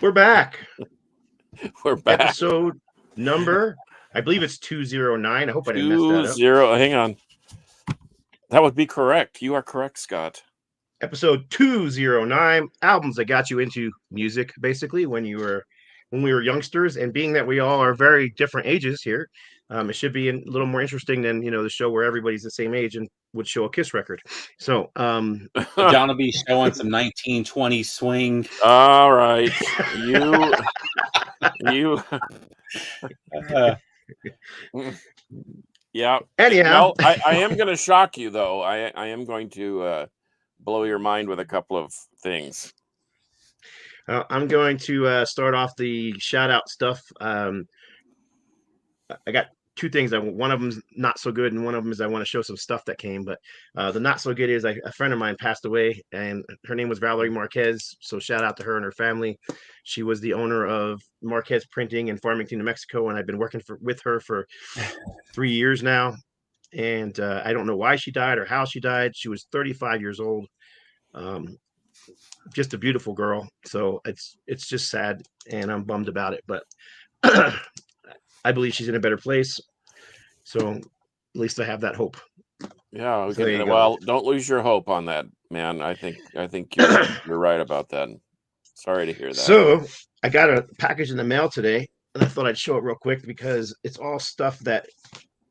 We're back. We're back. Episode number, I believe it's 209. I hope I didn't mess that up. 20. Hang on. That would be correct. You are correct, Scott. Episode 209. Albums that got you into music, basically, when we were youngsters. And being that we all are very different ages here, it should be a little more interesting than the show where everybody's the same age and would show a Kiss record. So John will be showing some 1920 swing. All right. You. Yeah. Anyhow, I am going to shock you, though. I am going to blow your mind with a couple of things. I'm going to start off the shout out stuff. I got two things. One of them's not so good, and one of them is I want to show some stuff that came. But the not so good is a friend of mine passed away, and her name was Valerie Marquez. So shout out to her and her family. She was the owner of Marquez Printing in Farmington, New Mexico, and I've been working with her for 3 years now. And I don't know why she died or how she died. She was 35 years old. Just a beautiful girl. So it's just sad, and I'm bummed about it. But I believe she's in a better place. So at least I have that hope. Yeah. So well, don't lose your hope on that, man. I think you're right about that. Sorry to hear that. So I got a package in the mail today, and I thought I'd show it real quick because it's all stuff that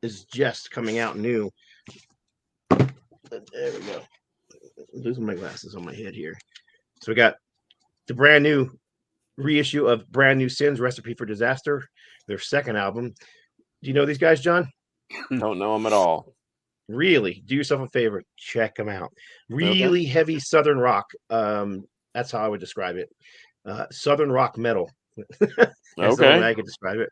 is just coming out new. There we go. I'm losing my glasses on my head here. So we got the brand new reissue of Brand New Sins, Recipe for Disaster, their second album. Do you know these guys, John? Don't know them at all. Really? Do yourself a favor. Check them out. Really heavy Southern rock. That's how I would describe it. Southern rock metal. That's the way I could describe it.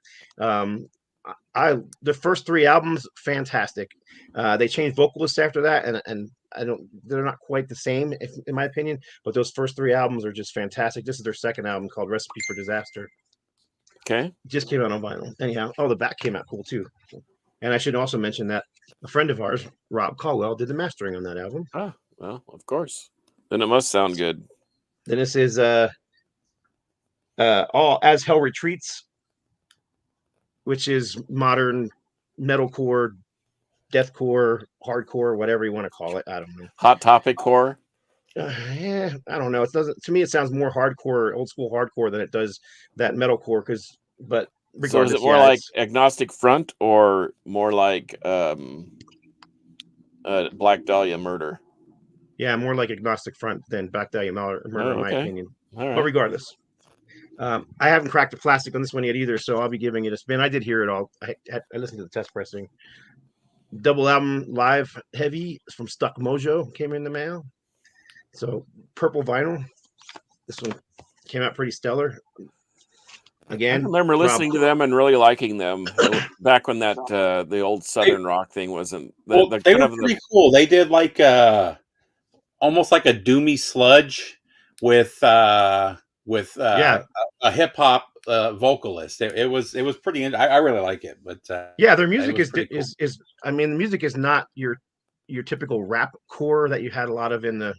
The first three albums, fantastic. They changed vocalists after that, and they're not quite the same in my opinion, but those first three albums are just fantastic. This is their second album called Recipe for Disaster. Okay. Just came out on vinyl. Anyhow, the back came out cool too. And I should also mention that a friend of ours, Rob Caldwell, did the mastering on that album. Oh, well, of course. Then it must sound good. Then this is all As Hell Retreats, which is modern metalcore, deathcore, hardcore, whatever you want to call it. I don't know. Hot Topic core. I don't know. It doesn't. To me, it sounds more hardcore, old school hardcore than it does that metalcore. But regardless, so is it more like Agnostic Front or more like Black Dahlia Murder? Yeah, more like Agnostic Front than Black Dahlia Murder, in my opinion. All right. But regardless, I haven't cracked the plastic on this one yet either, so I'll be giving it a spin. I did hear it all. I listened to the test pressing. Double album live heavy from Stuck Mojo came in the mail. So purple vinyl. This one came out pretty stellar. Again, I remember listening to them and really liking them back when that the old Southern rock thing wasn't. They were pretty cool. They did like almost like a doomy sludge with a hip hop vocalist. It was pretty. I really like it, but their music is cool. I mean, the music is not your typical rap core that you had a lot of in the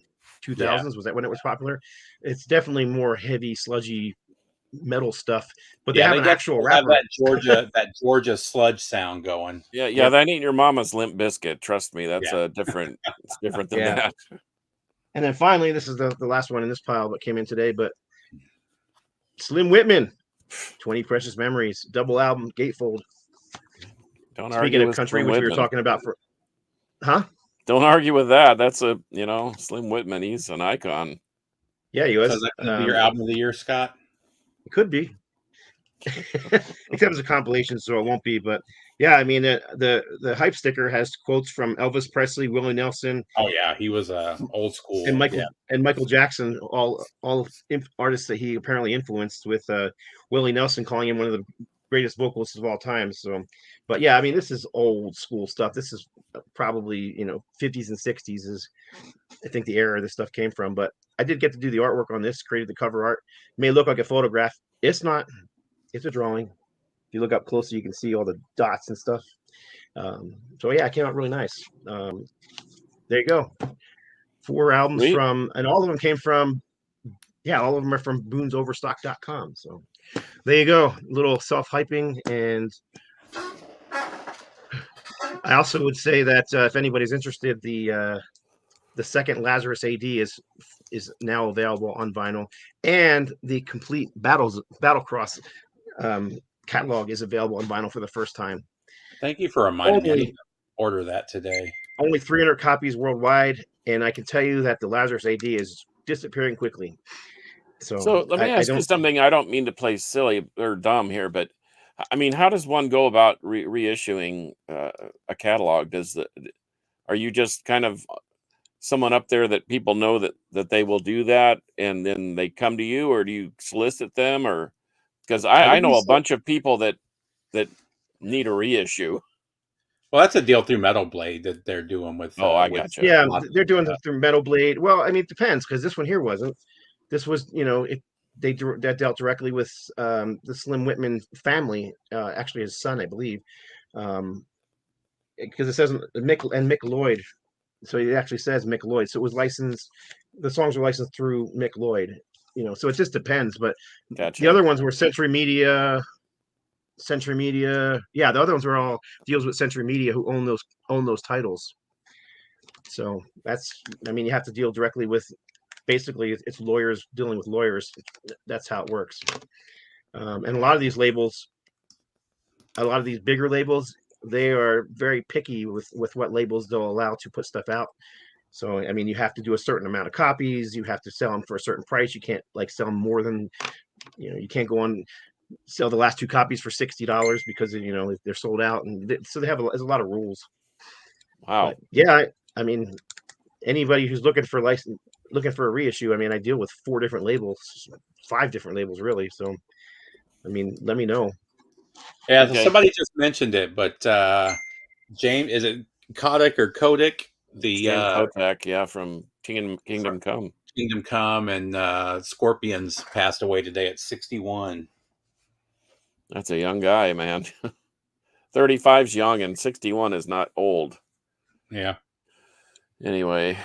2000s. Yeah. Was that when it was popular? It's definitely more heavy, sludgy metal stuff. But they have an actual rapper. That Georgia sludge sound going. Yeah. That ain't your mama's Limp Bizkit. Trust me, that's different. It's different than that. And then finally, this is the last one in this pile that came in today, but Slim Whitman, 20 Precious Memories, double album, gatefold. Speaking of country, which we were talking about Don't argue with that. That's Slim Whitman. He's an icon. Yeah, he was. So that could be your album of the year, Scott? It could be. Except it's a compilation, so it won't be. But yeah, I mean, the hype sticker has quotes from Elvis Presley, Willie Nelson. Oh yeah, he was old school. And Michael Jackson, all artists that he apparently influenced, with Willie Nelson calling him one of the greatest vocalists of all time. So, but yeah, I mean, this is old school stuff. This is probably 50s and 60s is, I think, the era this stuff came from. But I did get to do the artwork on this, created the cover art. It may look like a photograph. It's not. It's a drawing. If you look up closer, you can see all the dots and stuff. So yeah, it came out really nice. There you go. 4 albums and all of them came from yeah, all of them are from boonsoverstock.com. So there you go. A little self-hyping. And I also would say that if anybody's interested, the second Lazarus AD is now available on vinyl, and the complete Battlecross catalog is available on vinyl for the first time. Thank you for reminding me. I need to order that today. Only 300 copies worldwide, and I can tell you that the Lazarus AD is disappearing quickly. So let me ask you something. I don't mean to play silly or dumb here, but I mean, how does one go about reissuing a catalog? Are you just kind of someone up there that people know that they will do that, and then they come to you, or do you solicit them? Or because I know a bunch of people that need a reissue. Well, that's a deal through Metal Blade that they're doing with. I gotcha. Yeah, they're doing it through Metal Blade. Well, I mean, it depends, because this one here wasn't. This was, that dealt directly with the Slim Whitman family, actually his son, I believe, because it says Mick Lloyd, so it actually says Mick Lloyd. So it was licensed. The songs were licensed through Mick Lloyd, So it just depends. But gotcha. The other ones were Century Media. Yeah, the other ones were all deals with Century Media, who own those titles. So you have to deal directly with. Basically, it's lawyers dealing with lawyers. That's how it works. And a lot of these labels, a lot of these bigger labels, they are very picky with what labels they'll allow to put stuff out. So, I mean, you have to do a certain amount of copies. You have to sell them for a certain price. You can't sell them more than, you can't go on sell the last 2 copies for $60 because they're sold out, and so they have there's a lot of rules. Wow. But yeah, I mean, anybody who's looking for a reissue, I mean, I deal with 4 different labels, 5 different labels really. So, I mean, let me know. Yeah, okay. Somebody just mentioned it, but James, is it Kodak or Kodak? The Kodak, yeah, from Kingdom Come. Kingdom Come and Scorpions passed away today at 61. That's a young guy, man. 35's young, and 61 is not old. Yeah. Anyway.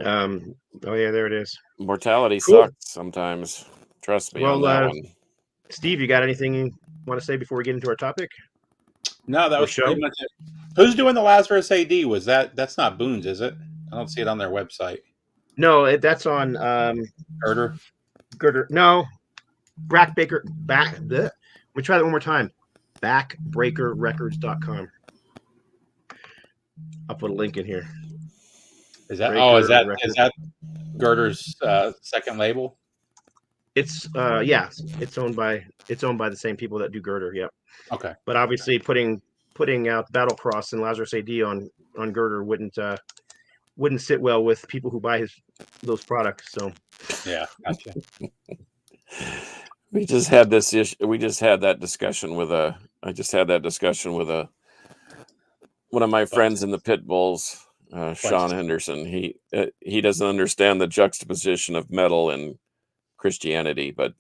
Oh yeah, there it is. Mortality sucks sometimes. Trust me on that one. Steve, you got anything you want to say before we get into our topic? No, that was pretty much it. Who's doing the Lazarus AD? That's not Boone's, is it? I don't see it on their website. No, that's on Girder. No, Backbreaker. Let me try that one more time. Backbreakerrecords.com. I'll put a link in here. Is that Girder's second label? It's it's owned by the same people that do Girder. Yep. Okay. But obviously putting out Battlecross and Lazarus AD on Girder wouldn't sit well with people who buy those products. So yeah, gotcha. We just had this issue. We just had that discussion with I just had that discussion with one of my friends in the Pit Bulls, Sean Henderson. He doesn't understand the juxtaposition of metal and Christianity, but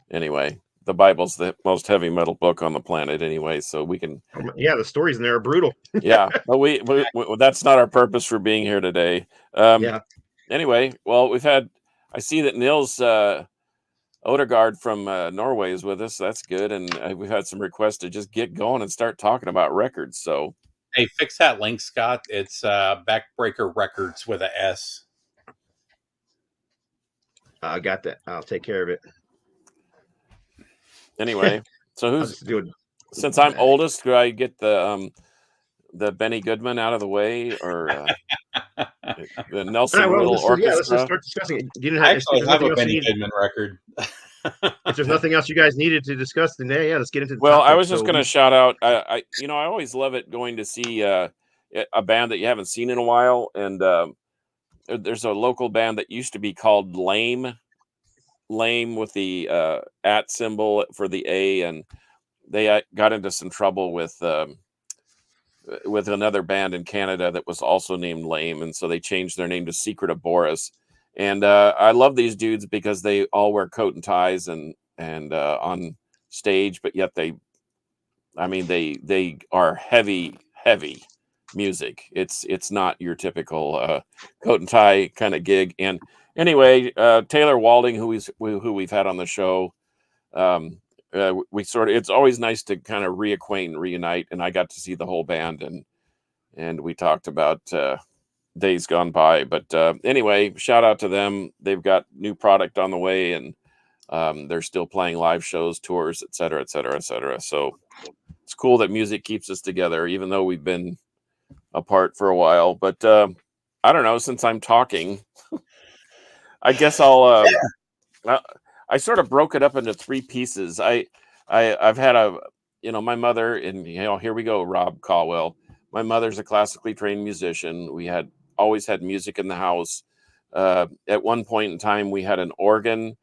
anyway, the Bible's the most heavy metal book on the planet anyway, so we can. Yeah, the stories in there are brutal. Yeah, but we that's not our purpose for being here today. Yeah. Anyway, well, I see that Nils Odegaard from Norway is with us. That's good, and we've had some requests to just get going and start talking about records. So, hey, fix that link, Scott. It's Backbreaker Records with a S. I got that. I'll take care of it. Anyway, so since I'm oldest, do I get the Benny Goodman out of the way, or the Nelson Riddle Orchestra? Yeah, let's just start discussing it. You didn't have a Benny Goodman record. If there's nothing else you guys needed to discuss, then yeah, let's get into the topic. I was just going to shout out. I always love it going to see a band that you haven't seen in a while, and there's a local band that used to be called Lame with the at symbol for the A, and they got into some trouble with another band in Canada that was also named Lame, and so they changed their name to Secret of Boris. And I love these dudes because they all wear coat and ties and on stage, but yet they are heavy music. It's not your typical coat and tie kind of gig, and anyway, Taylor Walding, who we've had on the show, we sort of, it's always nice to kind of reacquaint and reunite. And I got to see the whole band, and we talked about days gone by. But anyway, shout out to them. They've got new product on the way, and they're still playing live shows, tours, et cetera, et cetera, et cetera. So it's cool that music keeps us together, even though we've been apart for a while. But I don't know, since I'm talking, I guess I'll I sort of broke it up into three pieces. I've had my mother, and here we go, Rob Caldwell. My mother's a classically trained musician. We had always had music in the house. At one point in time, we had an organ,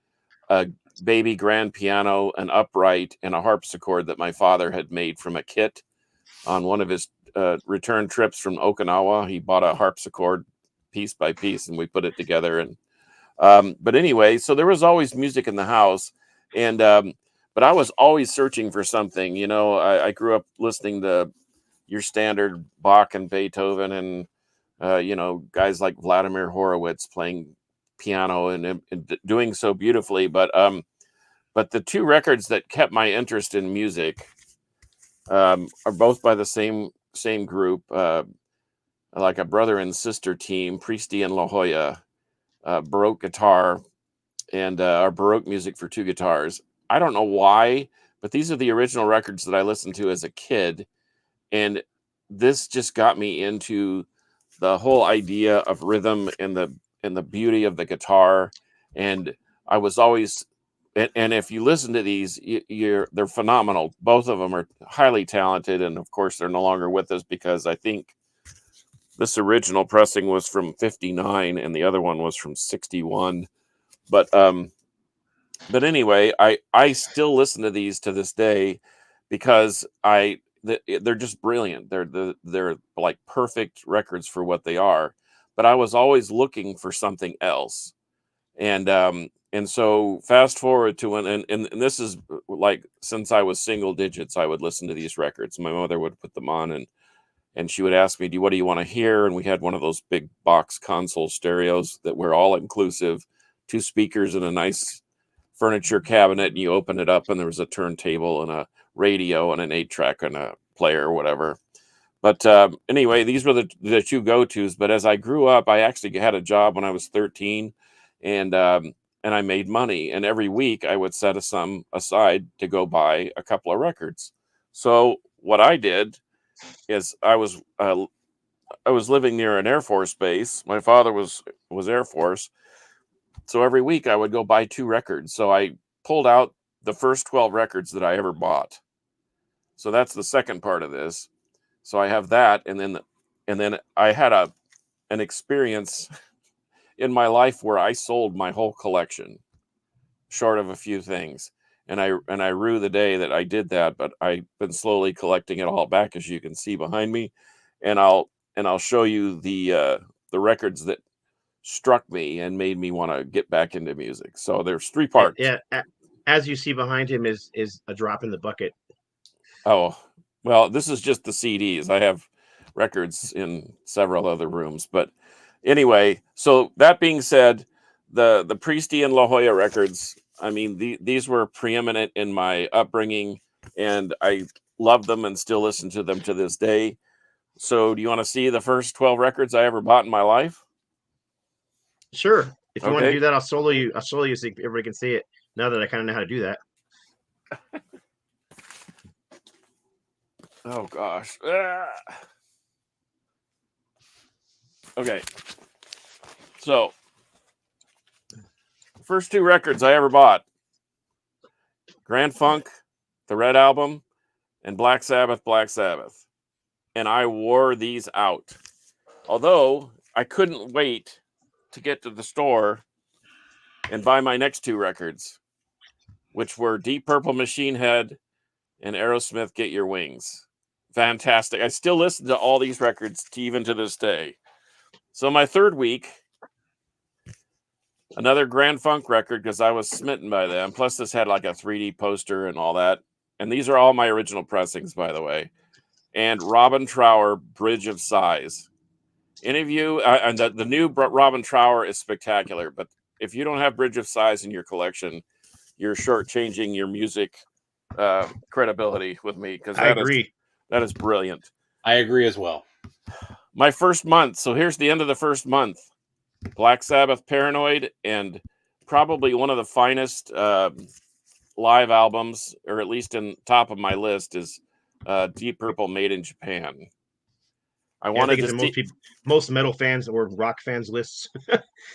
a baby grand piano, an upright, and a harpsichord that my father had made from a kit on one of his return trips from Okinawa. He bought a harpsichord piece by piece, and we put it together. And but anyway, so there was always music in the house, and but I was always searching for something. I grew up listening to your standard Bach and Beethoven, and guys like Vladimir Horowitz playing piano and doing so beautifully. But the two records that kept my interest in music are both by the same group, like a brother and sister team, Priesty and La Jolla. Baroque guitar, and our Baroque music for two guitars. I don't know why, but these are the original records that I listened to as a kid, and this just got me into the whole idea of rhythm and the beauty of the guitar. And I was always, and if you listen to these, they're phenomenal. Both of them are highly talented, and of course they're no longer with us, because I think this original pressing was from 59 and the other one was from 61. But anyway, I still listen to these to this day, because they're just brilliant. They're like perfect records for what they are. But I was always looking for something else. And so fast forward to and this is like, since I was single digits, I would listen to these records. My mother would put them on, and she would ask me, what do you want to hear? And we had one of those big box console stereos that were all inclusive, 2 speakers and a nice furniture cabinet. And you open it up, and there was a turntable and a radio and an 8-track and a player or whatever. But anyway, these were the 2 go-tos. But as I grew up, I actually had a job when I was 13, and I made money. And every week I would set a sum aside to go buy a couple of records. So what I did is I was living near an Air Force base. My father was Air Force. So every week I would go buy 2 records. So I pulled out the first 12 records that I ever bought. So that's the second part of this. So I have that. And then I had an experience in my life where I sold my whole collection, short of a few things. And I rue the day that I did that, but I've been slowly collecting it all back, as you can see behind me. And I'll show you the records that struck me and made me want to get back into music. So there's 3 parts. Yeah, as you see behind him is a drop in the bucket. Oh, well, this is just the CDs. I have records in several other rooms, but anyway. So that being said, the Priesty and La Jolla records, I mean, these were preeminent in my upbringing, and I love them and still listen to them to this day. So do you want to see the first 12 records I ever bought in my life? Sure. If you want to do that, I'll solo you so everybody can see it, now that I kind of know how to do that. Oh, gosh. Okay. So, first 2 records I ever bought: Grand Funk, the Red Album, and Black Sabbath, Black Sabbath. And I wore these out. Although I couldn't wait to get to the store and buy my next 2 records, which were Deep Purple Machine Head and Aerosmith Get Your Wings. Fantastic. I still listen to all these records even to this day. So my third week, another Grand Funk record, because I was smitten by them. Plus this had like a 3D poster and all that. And these are all my original pressings, by the way. And Robin Trower, Bridge of Sighs. Any of you, and the new Robin Trower is spectacular, but if you don't have Bridge of Sighs in your collection, you're shortchanging your music credibility with me, because I agree. That is brilliant. I agree as well. My first month. So here's the end of the first month. Black Sabbath, Paranoid, and probably one of the finest live albums, or at least in top of my list, is Deep Purple, Made in Japan. I think it's in most metal fans or rock fans lists.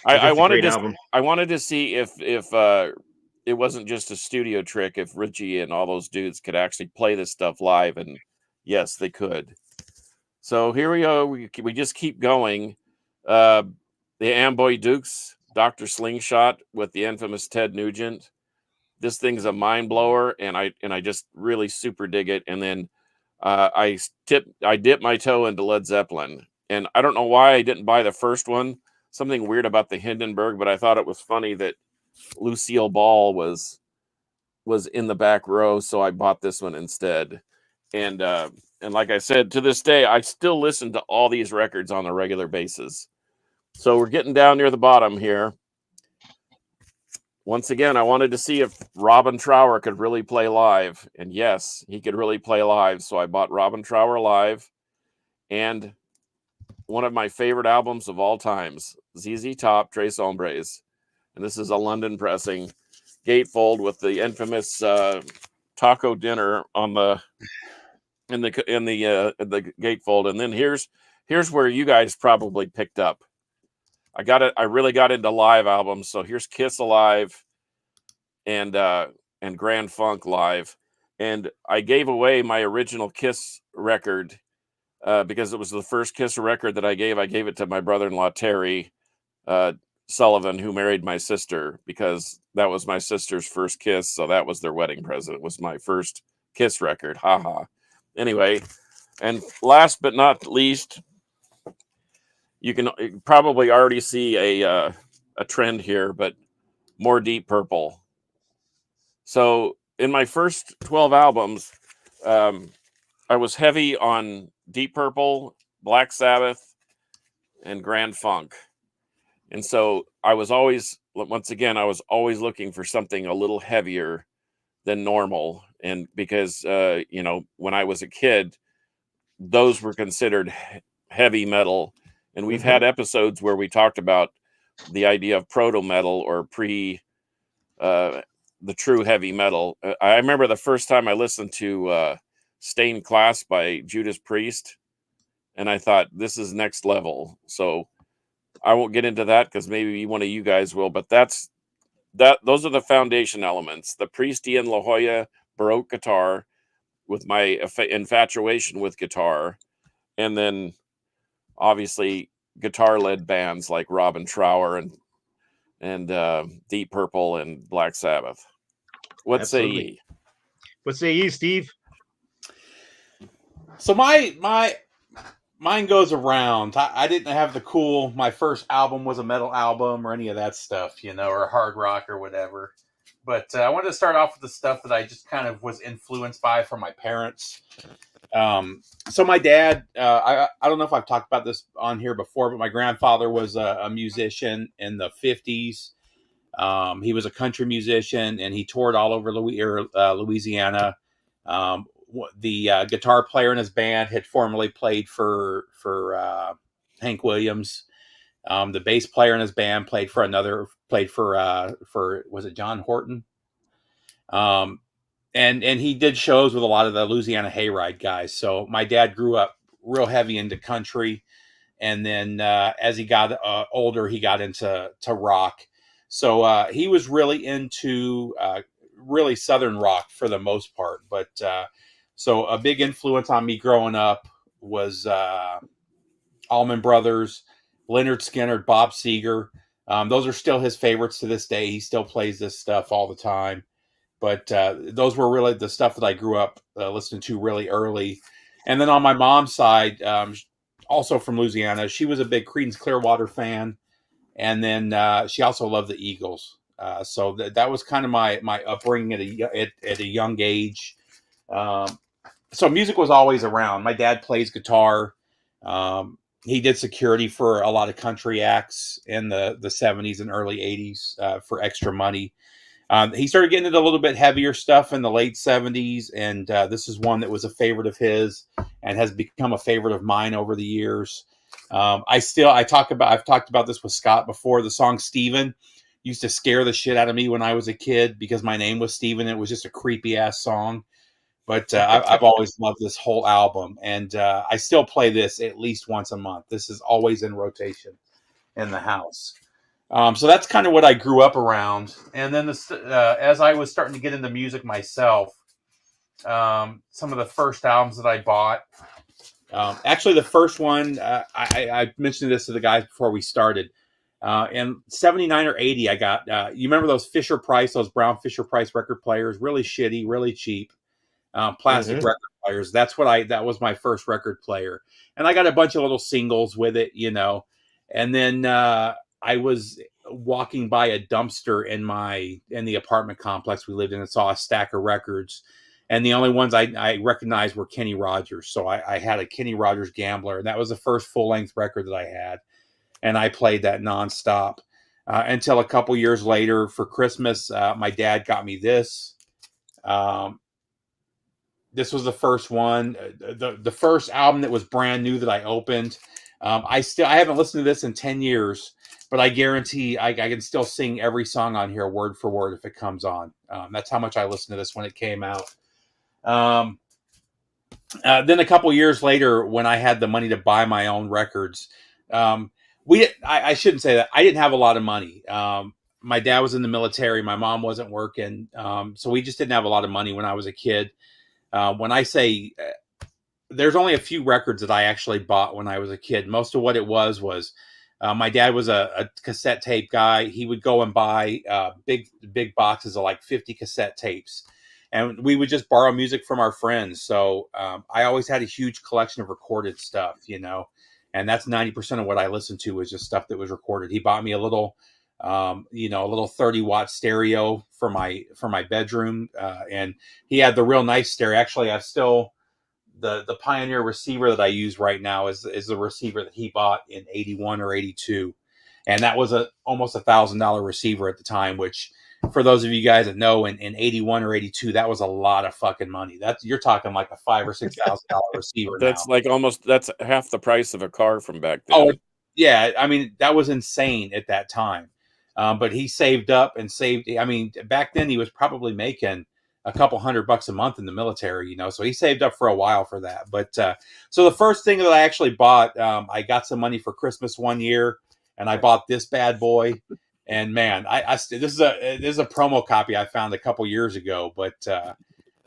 I wanted to see if it wasn't just a studio trick, if Richie and all those dudes could actually play this stuff live, and yes, they could. So here we go. We just keep going. The Amboy Dukes, Dr. Slingshot with the infamous Ted Nugent. This thing's a mind blower, and I just really super dig it. And then I dip my toe into Led Zeppelin, and I don't know why I didn't buy the first one. Something weird about the Hindenburg, but I thought it was funny that Lucille Ball was in the back row, so I bought this one instead. And like I said, to this day, I still listen to all these records on a regular basis. So we're getting down near the bottom here. Once again, I wanted to see if Robin Trower could really play live. And yes, he could really play live. So I bought Robin Trower live. And one of my favorite albums of all times, ZZ Top, Tres Hombres. And this is a London pressing, gatefold with the infamous taco dinner on the in the gatefold. And then here's where you guys probably picked up. I really got into live albums. So here's Kiss Alive and Grand Funk Live. And I gave away my original Kiss record because it was the first Kiss record that I gave. I gave it to my brother-in-law, Terry Sullivan, who married my sister, because that was my sister's first Kiss. So that was their wedding present. It was my first Kiss record. Haha. Anyway, and last but not least, you can probably already see a trend here, but more Deep Purple. So in my first 12 albums, I was heavy on Deep Purple, Black Sabbath, and Grand Funk. And so I was always looking for something a little heavier than normal. And because, when I was a kid, those were considered heavy metal. And we've had episodes where we talked about the idea of proto metal or the true heavy metal. I remember the first time I listened to Stained Class by Judas Priest, and I thought, this is next level. So I won't get into that because maybe one of you guys will, but those are the foundation elements. The Priestian La Jolla Baroque guitar with my infatuation with guitar, and then obviously guitar-led bands like Robin Trower and Deep Purple and Black Sabbath. What say ye? What say ye, Steve? So mine goes around. I didn't have my first album was a metal album or any of that stuff, or hard rock or whatever. But I wanted to start off with the stuff that I just kind of was influenced by from my parents. So my dad, I don't know if I've talked about this on here before, but my grandfather was a musician in the 50s. He was a country musician, and he toured all over Louisiana. The guitar player in his band had formerly played for Hank Williams. The bass player in his band played for was it John Horton? And he did shows with a lot of the Louisiana Hayride guys. So my dad grew up real heavy into country. And then as he got older, he got into rock. So he was really into really Southern rock for the most part. But so a big influence on me growing up was Allman Brothers, Lynyrd Skynyrd, Bob Seger. Those are still his favorites to this day. He still plays this stuff all the time. But those were really the stuff that I grew up listening to really early. And then on my mom's side, also from Louisiana, she was a big Creedence Clearwater fan. And then she also loved the Eagles. So that was kind of my upbringing at a young age. So music was always around. My dad plays guitar. He did security for a lot of country acts in the 70s and early 80s for extra money. He started getting into a little bit heavier stuff in the late 70s, and this is one that was a favorite of his and has become a favorite of mine over the years. I've talked about this with Scott before. The song Steven used to scare the shit out of me when I was a kid because my name was Steven. It was just a creepy ass song. But I've always loved this whole album, and I still play this at least once a month. This is always in rotation in the house. So that's kind of what I grew up around. And then as I was starting to get into music myself, some of the first albums that I bought, actually the first one, I mentioned this to the guys before we started. In 79 or 80, I got, you remember those Fisher-Price, those brown Fisher-Price record players, really shitty, really cheap. Plastic record players. That was my first record player. And I got a bunch of little singles with it, and then, I was walking by a dumpster in the apartment complex we lived in and saw a stack of records. And the only ones I recognized were Kenny Rogers. So I had a Kenny Rogers Gambler, and that was the first full length record that I had. And I played that nonstop, until a couple years later for Christmas, my dad got me this. This was the first one, the first album that was brand new that I opened. I haven't listened to this in 10 years, but I guarantee I can still sing every song on here word for word if it comes on. That's how much I listened to this when it came out. Then a couple years later, when I had the money to buy my own records, I shouldn't say that. I didn't have a lot of money. My dad was in the military. My mom wasn't working. So we just didn't have a lot of money when I was a kid. When I say there's only a few records that I actually bought when I was a kid. Most of what it was my dad was a cassette tape guy. He would go and buy big boxes of like 50 cassette tapes, and we would just borrow music from our friends. So I always had a huge collection of recorded stuff, and that's 90% of what I listened to was just stuff that was recorded. He bought me a little 30-watt stereo for my bedroom. And he had the real nice stereo. Actually, I still, the Pioneer receiver that I use right now is the receiver that he bought in 81 or 82. And that was almost $1,000 receiver at the time, which for those of you guys that know, in 81 or 82, that was a lot of fucking money. You're talking like a $5,000 or $6,000 receiver. That's now. That's half the price of a car from back then. Oh yeah. I mean, that was insane at that time. But he saved up and saved. I mean, back then he was probably making a couple $100 a month in the military, so he saved up for a while for that. But so the first thing that I actually bought, I got some money for Christmas one year, and I bought this bad boy. And man, this is a promo copy I found a couple years ago, but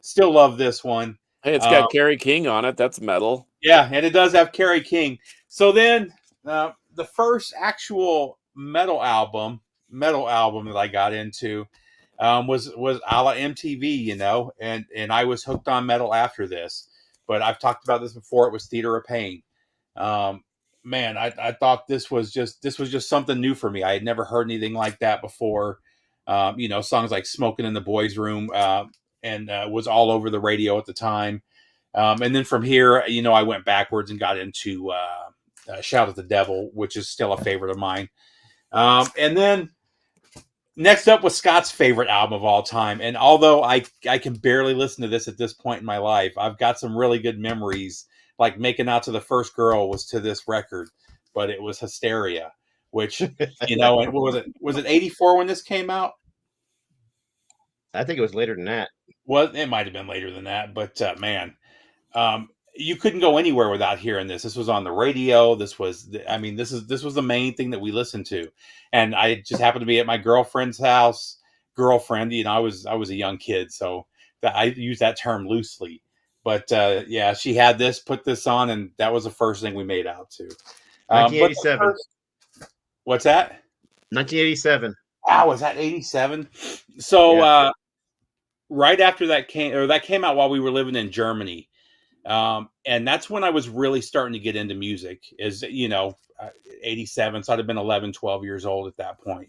still love this one. Hey, it's got Kerry King on it. That's metal. Yeah, and it does have Kerry King. So then the first actual metal album that I got into was a la MTV, and I was hooked on metal after this. But I've talked about this before. It was Theater of Pain. Man, I thought this was just something new for me. I had never heard anything like that before. Songs like "Smoking in the Boys' Room" and was all over the radio at the time. And then from here, I went backwards and got into "Shout at the Devil," which is still a favorite of mine. And then next up was Scott's favorite album of all time. And although I can barely listen to this at this point in my life, I've got some really good memories. Like making out to the first girl was to this record, but it was Hysteria, which, and what was it? Was it 84 when this came out? I think it was later than that. Well, it might have been later than that, but man, you couldn't go anywhere without hearing this. This was on the radio. This was the main thing that we listened to. And I just happened to be at my girlfriend's house. Girlfriend, I was a young kid, so I use that term loosely. But yeah, she had this, put this on, and that was the first thing we made out to. 1987. What's that? 1987. Wow, was that 87? So yeah. Right after that came out while we were living in Germany. And that's when I was really starting to get into music, 87. So I'd have been 11, 12 years old at that point,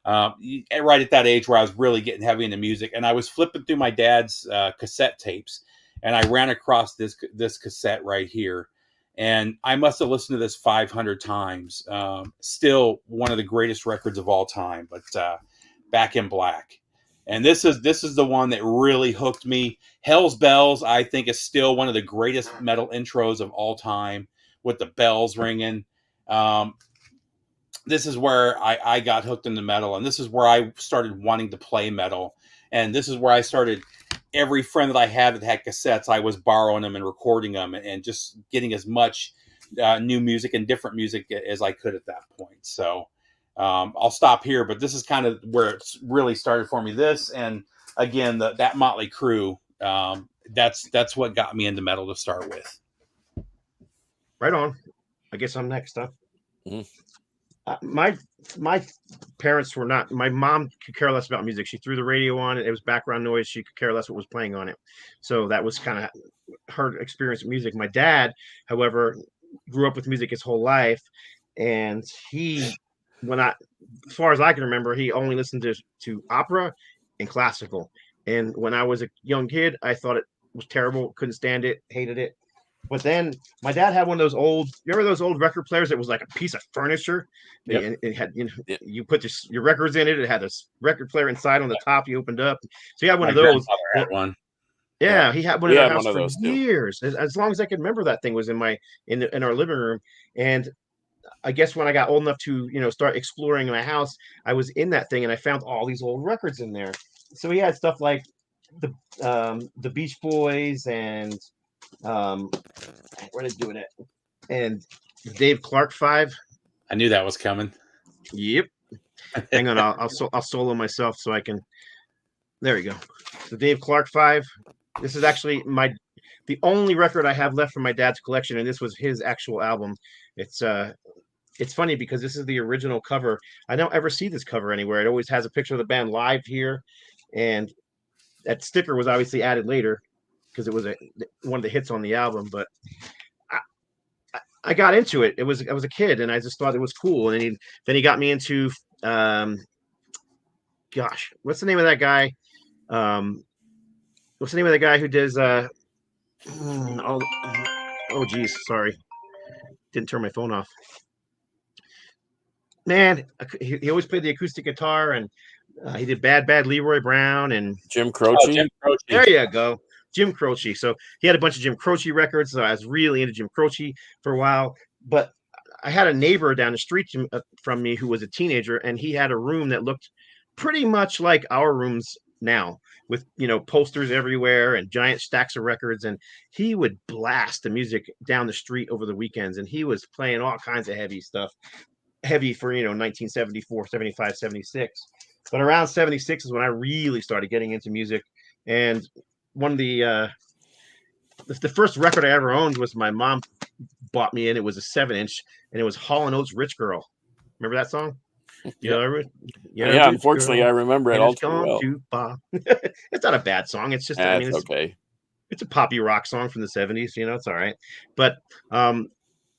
right at that age where I was really getting heavy into music. And I was flipping through my dad's cassette tapes, and I ran across this cassette right here. And I must have listened to this 500 times. Still one of the greatest records of all time, but Back in Black. And this is the one that really hooked me. Hell's Bells, I think, is still one of the greatest metal intros of all time, with the bells ringing. This is where I got hooked into metal, and this is where I started wanting to play metal. And this is where I started. Every friend that I had that had cassettes, I was borrowing them and recording them, and just getting as much new music and different music as I could at that point. So I'll stop here, but this is kind of where it's really started for me. This, and again, that Motley Crue, that's what got me into metal to start with. Right on. I guess I'm next, huh? Mm-hmm. My parents were not. My mom could care less about music. She threw the radio on. It was background noise. She could care less what was playing on it. So that was kind of her experience with music. My dad, however, grew up with music his whole life, and as far as I can remember, he only listened to opera and classical. And when I was a young kid, I thought it was terrible. Couldn't stand it. Hated it. But then my dad had one of those old, you remember those old record players that was like a piece of furniture? Yep. And it had, you put your records in it. It had this record player inside on the top. You opened up. So he had one of those. Had one. Yeah, he had one in our house for years. As long as I could remember, that thing was in our living room. And I guess when I got old enough to, start exploring my house, I was in that thing and I found all these old records in there. So he had stuff like the Beach Boys and where did doing it, and Dave Clark 5. I knew that was coming. Yep. Hang on, I'll solo myself so I can. There we go. The Dave Clark 5. This is actually the only record I have left from my dad's collection, and this was his actual album. It's funny because this is the original cover. I don't ever see this cover anywhere. It always has a picture of the band live here, and that sticker was obviously added later because it was one of the hits on the album. But I got into it. I was a kid, and I just thought it was cool. And then he got me into what's the name of that guy? What's the name of the guy who does? Geez, sorry, didn't turn my phone off. Man, he always played the acoustic guitar, and he did Bad Leroy Brown and Jim Croce. Jim Croce. There you go. Jim Croce. So he had a bunch of Jim Croce records. So I was really into Jim Croce for a while. But I had a neighbor down the street from me who was a teenager, and he had a room that looked pretty much like our rooms now, with posters everywhere and giant stacks of records. And he would blast the music down the street over the weekends, and he was playing all kinds of heavy stuff. Heavy for 1974, 75, 76. But around 76 is when I really started getting into music. And one of the first record I ever owned was my mom bought me in. It was a 7-inch, and it was Hall & Oates' "Rich Girl." Remember that song? Yeah, unfortunately, I remember it all too well. It's not a bad song. It's just, it's okay. It's a poppy rock song from the 70s. It's all right. But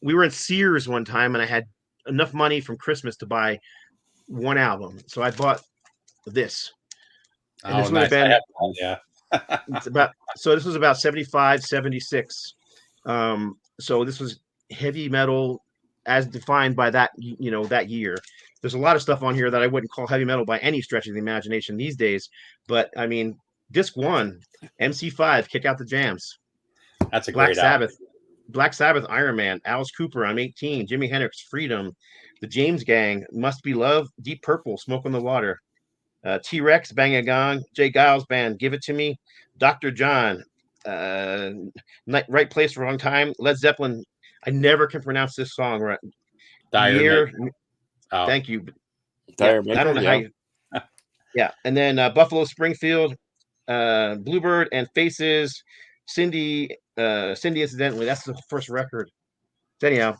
we were in Sears one time, and I had enough money from Christmas to buy one album. So I bought this. And this would have been, this was about 75, 76. So this was heavy metal as defined by that, that year. There's a lot of stuff on here that I wouldn't call heavy metal by any stretch of the imagination these days. But I mean, disc 1, MC5, Kick Out the Jams. That's a great Sabbath. Black Sabbath, Iron Man, Alice Cooper, I'm 18, Jimi Hendrix, Freedom, The James Gang, Must Be Love, Deep Purple, Smoke on the Water, T-Rex, Bang a Gong, Jay Giles Band, Give It to Me, Dr. John, Right Place, Wrong Time, Led Zeppelin. I never can pronounce this song right. Thank you. I don't know how you. Yeah, and then Buffalo Springfield, Bluebird, and Faces, Cindy, incidentally, that's the first record. So anyhow,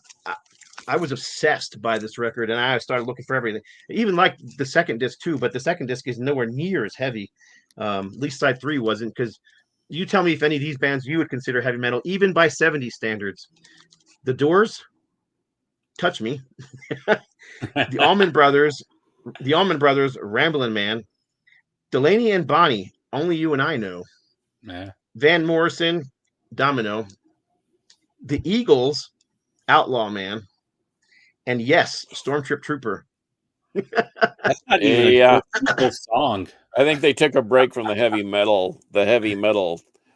I was obsessed by this record, and I started looking for everything. Even like the second disc too, but the second disc is nowhere near as heavy. At least side 3 wasn't, because you tell me if any of these bands you would consider heavy metal, even by 70s standards. The Doors, Touch Me. The Allman Brothers, Ramblin' Man. Delaney and Bonnie, Only You and I Know. Yeah. Van Morrison, Domino. The Eagles, Outlaw Man, and yes, Stormtrip Trooper. That's not even a cool song. I think they took a break from the heavy metal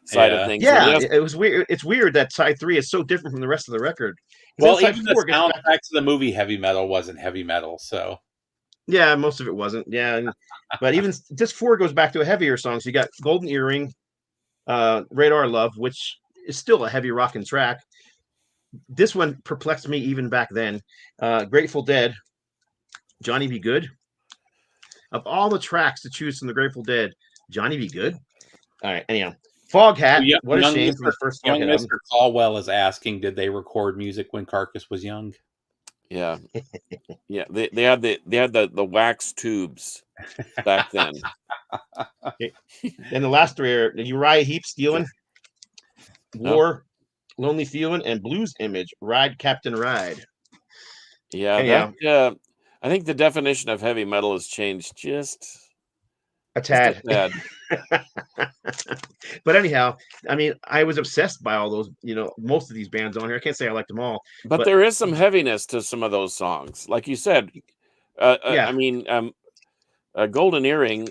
side of things. Yeah, it was weird. It's weird that side 3 is so different from the rest of the record. Well, even the soundtrack to the movie Heavy Metal wasn't heavy metal, so yeah, most of it wasn't. Yeah, but even this 4 goes back to a heavier song. So you got Golden Earring, Radar Love, which is still a heavy rocking track. This one perplexed me even back then. Grateful Dead, Johnny Be Good. Of all the tracks to choose from the Grateful Dead, Johnny Be Good. All right, anyhow. Foghat, what a shame from the first Young Mr. Caldwell is asking, did they record music when Carcass was young? Yeah. Yeah, they had the wax tubes back then. And the last 3 are Uriah Heep, Stealing, War, Lonely Feeling, and Blues Image, Ride Captain Ride. Yeah, I think the definition of heavy metal has changed just a tad. But anyhow, I mean, I was obsessed by all those, most of these bands on here. I can't say I liked them all. But there is some heaviness to some of those songs. Like you said, I mean, Golden Earring,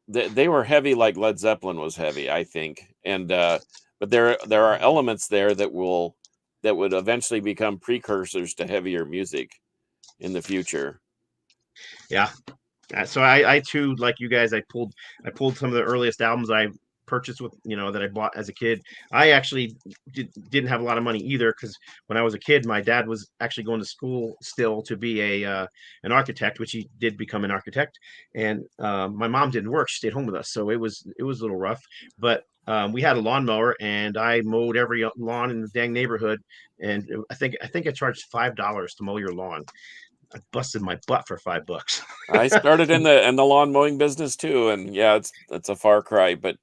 they were heavy like Led Zeppelin was heavy, I think. And but there are elements there that would eventually become precursors to heavier music in the future. Yeah. So I too, like you guys, I pulled some of the earliest albums I purchased with, that I bought as a kid. I actually didn't have a lot of money either, because when I was a kid, my dad was actually going to school still to be an architect, which he did become an architect, and my mom didn't work; she stayed home with us, so it was a little rough. But we had a lawnmower, and I mowed every lawn in the dang neighborhood, and I think I charged $5 to mow your lawn. I busted my butt for $5. I started in the lawn mowing business too, and yeah, it's a far cry, but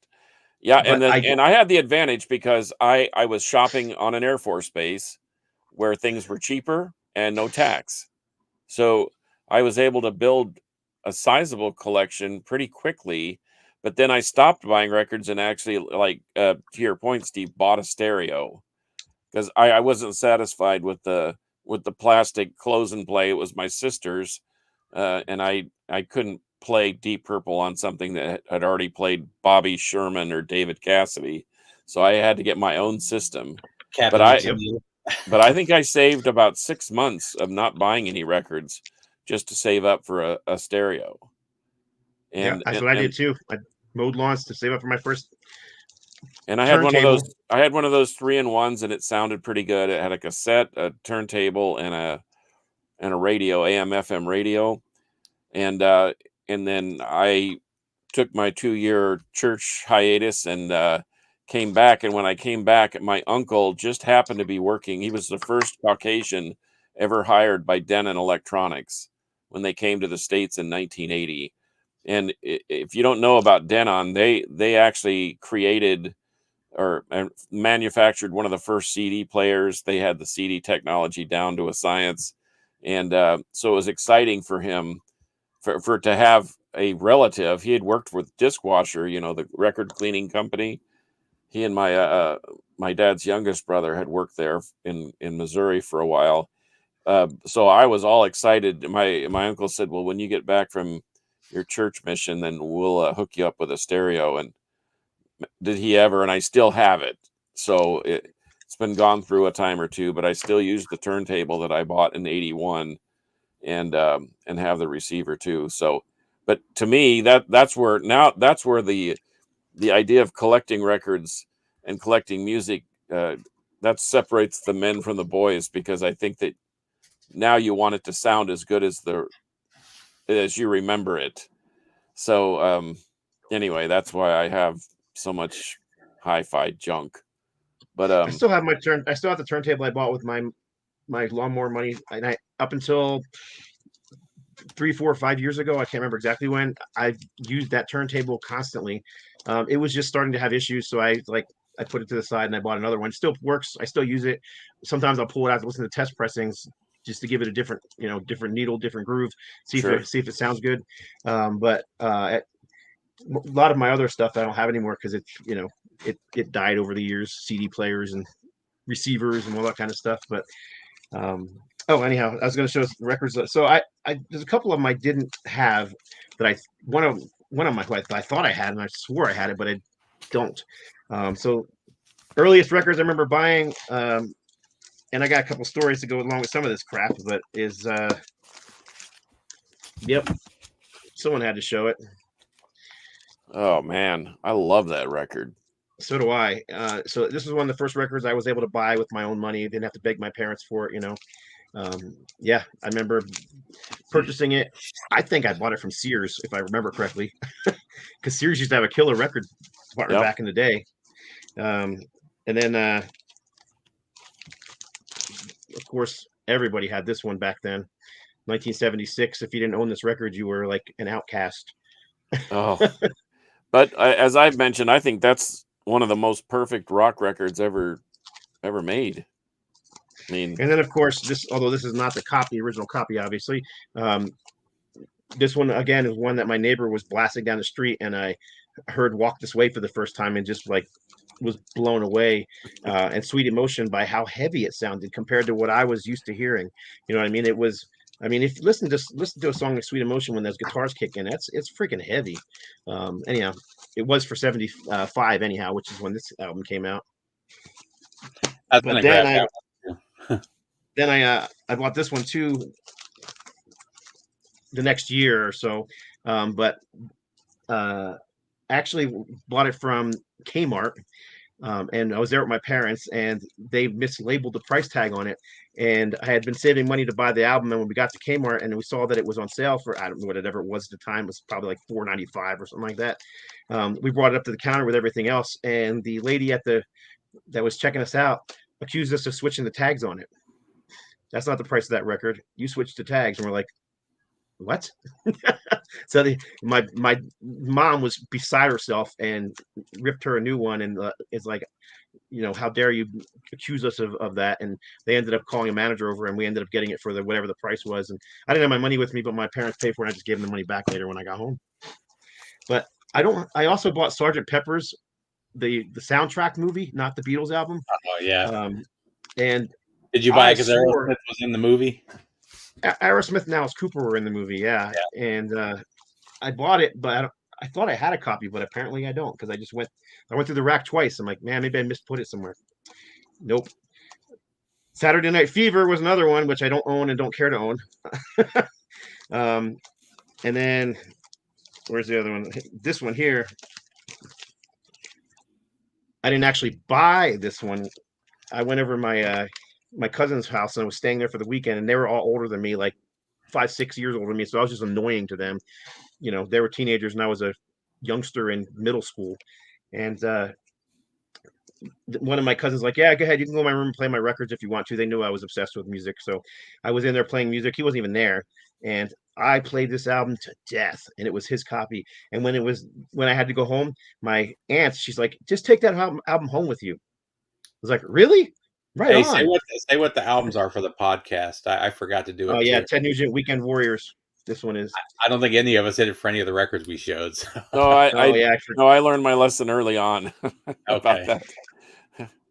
yeah, but and I had the advantage because I was shopping on an Air Force base where things were cheaper and no tax, so I was able to build a sizable collection pretty quickly. But then I stopped buying records and actually, like to your point, Steve, bought a stereo because I wasn't satisfied with the plastic close and play. It was my sister's, and I couldn't play Deep Purple on something that had already played Bobby Sherman or David Cassidy, so I had to get my own system. But I think I saved about 6 months of not buying any records just to save up for a stereo. And that's what I did too. I mowed lawns to save up for my first. And I had one of those. I had one of those 3-in-1s, and it sounded pretty good. It had a cassette, a turntable, and a radio, AM/FM radio. And then I took my 2-year church hiatus and came back. And when I came back, my uncle just happened to be working. He was the first Caucasian ever hired by Denon Electronics when they came to the States in 1980. And if you don't know about Denon, they actually created or manufactured one of the first CD players. They had the CD technology down to a science. And so it was exciting for him for to have a relative. He had worked with Diskwasher, the record cleaning company. He and my dad's youngest brother had worked there in Missouri for a while. So I was all excited. My uncle said, well, when you get back from your church mission, then we'll hook you up with a stereo. And did he ever? And I still have it. So it's been gone through a time or two, but I still use the turntable that I bought in '81 and have the receiver too. So, but to me, that's where the idea of collecting records and collecting music, that separates the men from the boys, because I think that now you want it to sound as good as you remember it. So anyway, that's why I have so much hi-fi junk. But I still have I still have the turntable I bought with my lawnmower money, and I up until 3, 4, 5 years ago, I can't remember exactly when, I used that turntable constantly. It was just starting to have issues, so I put it to the side and I bought another one. It still works. I still use it. Sometimes I'll pull it out to listen to test pressings just to give it a different, different needle, different groove, see if it sounds good. But a lot of my other stuff I don't have anymore because it died over the years. CD players and receivers and all that kind of stuff. But anyhow, I was going to show records. So I there's a couple of them I didn't have that one of my I thought I had and I swore I had it, but I don't. So earliest records I remember buying, and I got a couple stories to go along with some of this crap, but is yep, someone had to show it. Oh man, I love that record. So do I. So this was one of the first records I was able to buy with my own money. Didn't have to beg my parents for it, Yeah, I remember purchasing it. I think I bought it from Sears, if I remember correctly, because Sears used to have a killer record department back in the day. And then, of course, everybody had this one back then. 1976. If you didn't own this record, you were like an outcast. Oh, but as I've mentioned, I think that's one of the most perfect rock records ever made. I mean, and then of course although this is not the original copy, obviously, this one again is one that my neighbor was blasting down the street, and I heard "Walk This Way" for the first time, and just like was blown away. And "Sweet Emotion" by how heavy it sounded compared to what I was used to hearing. You know what I mean? It was. I mean, if you listen to a song like "Sweet Emotion" when those guitars kick in, it's freaking heavy. Anyhow, it was for 75 anyhow, which is when this album came out. But then I bought this one too the next year or so, but actually bought it from Kmart. And I was there with my parents, and they mislabeled the price tag on it. And I had been saving money to buy the album, and when we got to Kmart and we saw that it was on sale for, I don't know, whatever it was at the time, it was probably like $4.95 or something like that. We brought it up to the counter with everything else, and the lady that was checking us out accused us of switching the tags on it. That's not the price of that record. You switched the tags. And we're like, what? So my mom was beside herself and ripped her a new one, and it's like, how dare you accuse us of that? And they ended up calling a manager over, and we ended up getting it for whatever the price was. And I didn't have my money with me, but my parents paid for it. And I just gave them the money back later when I got home. But I also bought Sgt. Pepper's, the soundtrack movie, not the Beatles album. Oh yeah. And did you buy it because Aerosmith was in the movie? Aerosmith and Alice Cooper were in the movie, yeah. And I bought it, but I thought I had a copy, but apparently I don't, because I went through the rack twice. I'm like, man, maybe I misput it somewhere. Nope. Saturday Night Fever was another one, which I don't own and don't care to own. And then where's the other one? This one here. I didn't actually buy this one. I went over my cousin's house, and I was staying there for the weekend, and they were all older than me, like 5-6 years older than me. So I was just annoying to them. They were teenagers and I was a youngster in middle school. And one of my cousins like, yeah, go ahead, you can go in my room and play my records if you want to. They knew I was obsessed with music. So I was in there playing music. He wasn't even there. And I played this album to death, and it was his copy. And when I had to go home, my aunt, she's like, just take that album home with you. I was like, really? Right. Hey, say what the albums are for the podcast. I forgot to do it. Oh yeah, Ted Nugent, Weekend Warriors. This one is. I don't think any of us did it for any of the records we showed. So. No, I learned my lesson early on about that.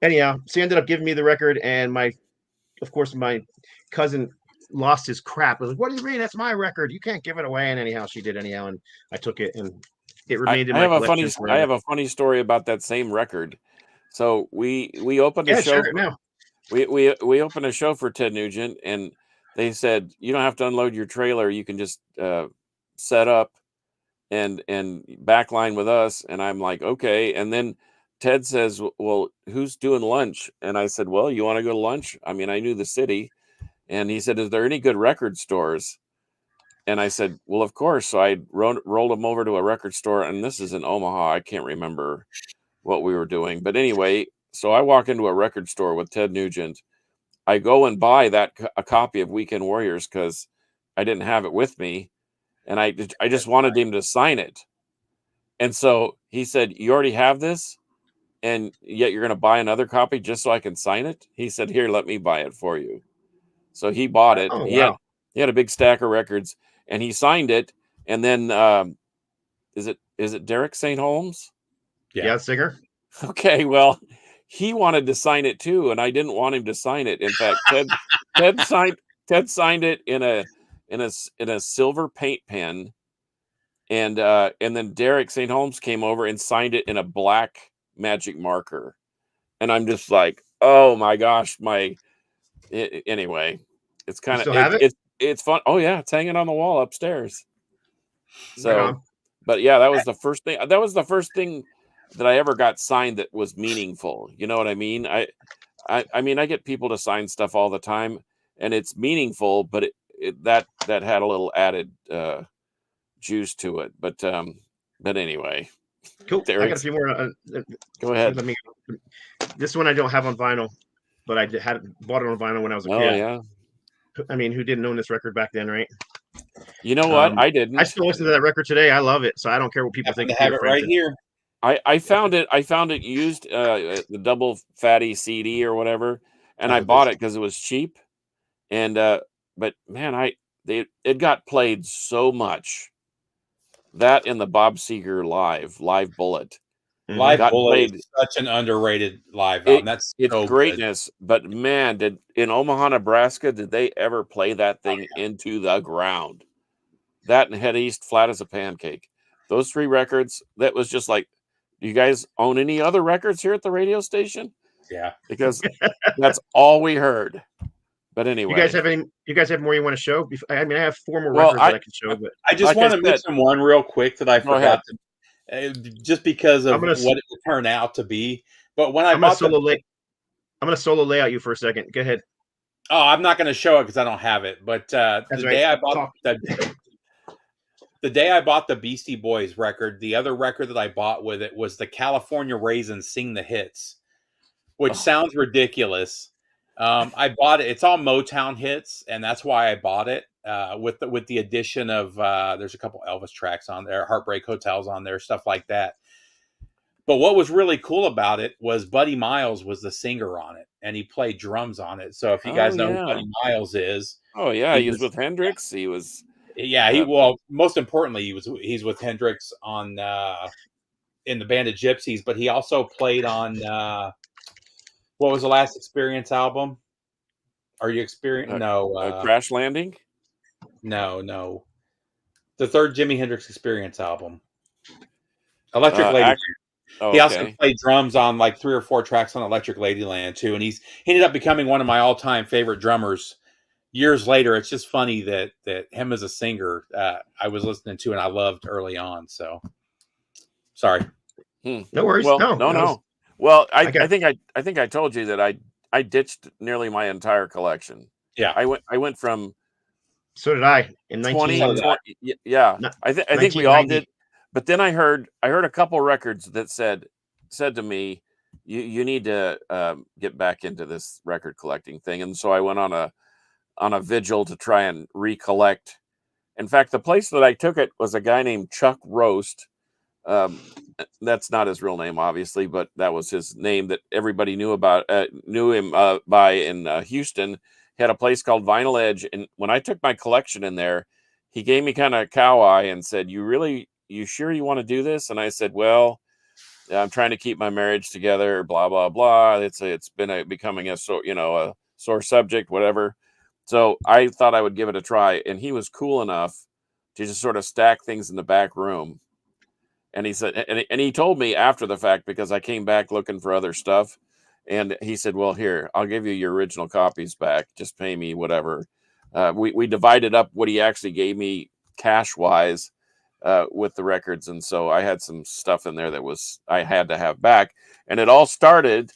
Anyhow, so he ended up giving me the record, and of course, my cousin lost his crap. I was like, "What do you mean? That's my record. You can't give it away." And anyhow, she did anyhow, and I took it, and it remained in my collection. I have a funny story about that same record. So we opened a show. Sure, now. We opened a show for Ted Nugent, and they said, you don't have to unload your trailer. You can just set up and backline with us. And I'm like, okay. And then Ted says, well, who's doing lunch? And I said, well, you want to go to lunch? I mean, I knew the city. And he said, is there any good record stores? And I said, well, of course. So I rolled him over to a record store. And this is in Omaha. I can't remember what we were doing. But anyway, so I walk into a record store with Ted Nugent. I go and buy a copy of Weekend Warriors because I didn't have it with me, and I just wanted him to sign it. And so he said, you already have this, and yet you're going to buy another copy just so I can sign it? He said, here, let me buy it for you. So he bought it. Oh, wow. He had a big stack of records, and he signed it. And then is it Derek St. Holmes? Yeah, singer. Okay, well, he wanted to sign it too, and I didn't want him to sign it. In fact, Ted signed it in a silver paint pen, and then Derek St. Holmes came over and signed it in a black magic marker, and I'm just like, oh my gosh, anyway, it's kind of it's fun. Oh yeah, it's hanging on the wall upstairs. So, but yeah, that was the first thing. That was the first thing that I ever got signed that was meaningful. You know what I mean? I mean, I get people to sign stuff all the time, and it's meaningful, but that had a little added juice to it. But anyway, cool. I got a few more. Go ahead. This one I don't have on vinyl, but I bought it on vinyl when I was a kid. Oh yeah. I mean, who didn't own this record back then, right? You know what? I didn't. I still listen to that record today. I love it, so I don't care what people think. I have it right here. I found it used, the double fatty CD or whatever, and I bought it because it was cheap. And but man, it got played so much. That and the Bob Seger live Bullet. Live Bullet is such an underrated live album. It's so greatness, good. But man, in Omaha, Nebraska, did they ever play that thing into the ground? That and Head East, Flat as a Pancake. Those 3 records, that was just like, do you guys own any other records here at the radio station? Yeah. Because that's all we heard. But anyway. You guys have more you want to show? I mean, I have 4 more records that I can show. But I just want to mention one real quick that I forgot to, just because of what it would turn out to be. But when I'm going to solo layout you for a second. Go ahead. Oh, I'm not going to show it because I don't have it. But day I bought the day I bought the Beastie Boys record, the other record that I bought with it was the California Raisins Sing the Hits, which sounds ridiculous. I bought it. It's all Motown hits, and that's why I bought it. With the addition of there's a couple Elvis tracks on there, Heartbreak Hotel's on there, stuff like that. But what was really cool about it was Buddy Miles was the singer on it, and he played drums on it. So if you guys know who Buddy Miles is, he was with Hendrix. He was, most importantly, he's with Hendrix on in the Band of Gypsies, but he also played on what was the last Experience album? Are you experiencing? No, Crash Landing. No. The third Jimi Hendrix Experience album. Electric Ladyland. He also played drums on like 3 or 4 tracks on Electric Ladyland too. And he ended up becoming one of my all-time favorite drummers years later. It's just funny that him as a singer, I was listening to and I loved early on. So sorry. No worries. Well, no. Well, I think I told you that I ditched nearly my entire collection. Yeah. I went from. So did I in 2020. Yeah, I think we all did. But then I heard a couple records that said to me, you need to get back into this record collecting thing. And so I went on a vigil to try and recollect. In fact, the place that I took it was a guy named Chuck Roast. That's not his real name, obviously, but that was his name that everybody knew him by in Houston. He had a place called Vinyl Edge, and when I took my collection in there, he gave me kind of a cow eye and said, you sure you want to do this? And I said, well, I'm trying to keep my marriage together, blah blah blah. It's been becoming a sore subject, whatever. So I thought I would give it a try, and he was cool enough to just sort of stack things in the back room. And he said, and he told me after the fact, because I came back looking for other stuff. And he said, well, here, I'll give you your original copies back. Just pay me whatever. We divided up what he actually gave me cash wise with the records. And so I had some stuff in there that I had to have back. And it all started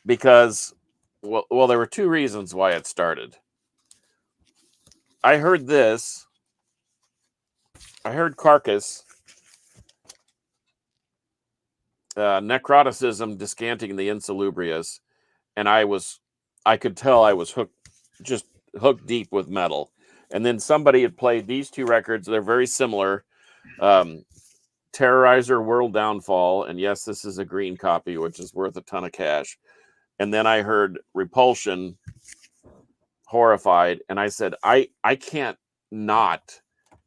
because, well, there were 2 reasons why it started. I heard this. I heard Carcass. Necroticism Descanting the Insalubrious, and I could tell I was hooked deep with metal. And then somebody had played these 2 records. They're very similar. Terrorizer, World Downfall, and yes, this is a green copy, which is worth a ton of cash. And then I heard Repulsion, Horrified, and I said, I can't not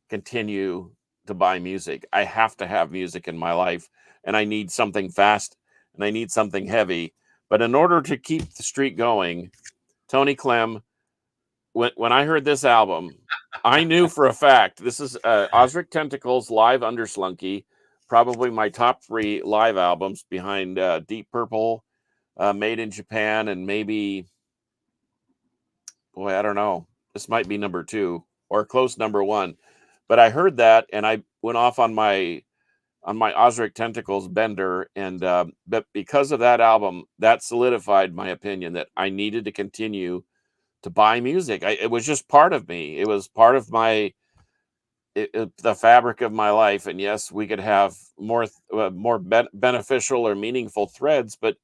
continue to buy music. I have to have music in my life. And I need something fast and I need something heavy. But in order to keep the streak going, Tony Clem, when I heard this album, I knew for a fact this is Ozric Tentacles live Underslunky, probably my top 3 live albums behind Deep Purple, Made in Japan, and maybe, boy, I don't know. This might be number 2 or close number 1. But I heard that and I went off on my Ozric Tentacles bender, and but because of that album, that solidified my opinion that I needed to continue to buy music. It was just part of me. It was part of the fabric of my life. And yes, we could have more beneficial or meaningful threads, but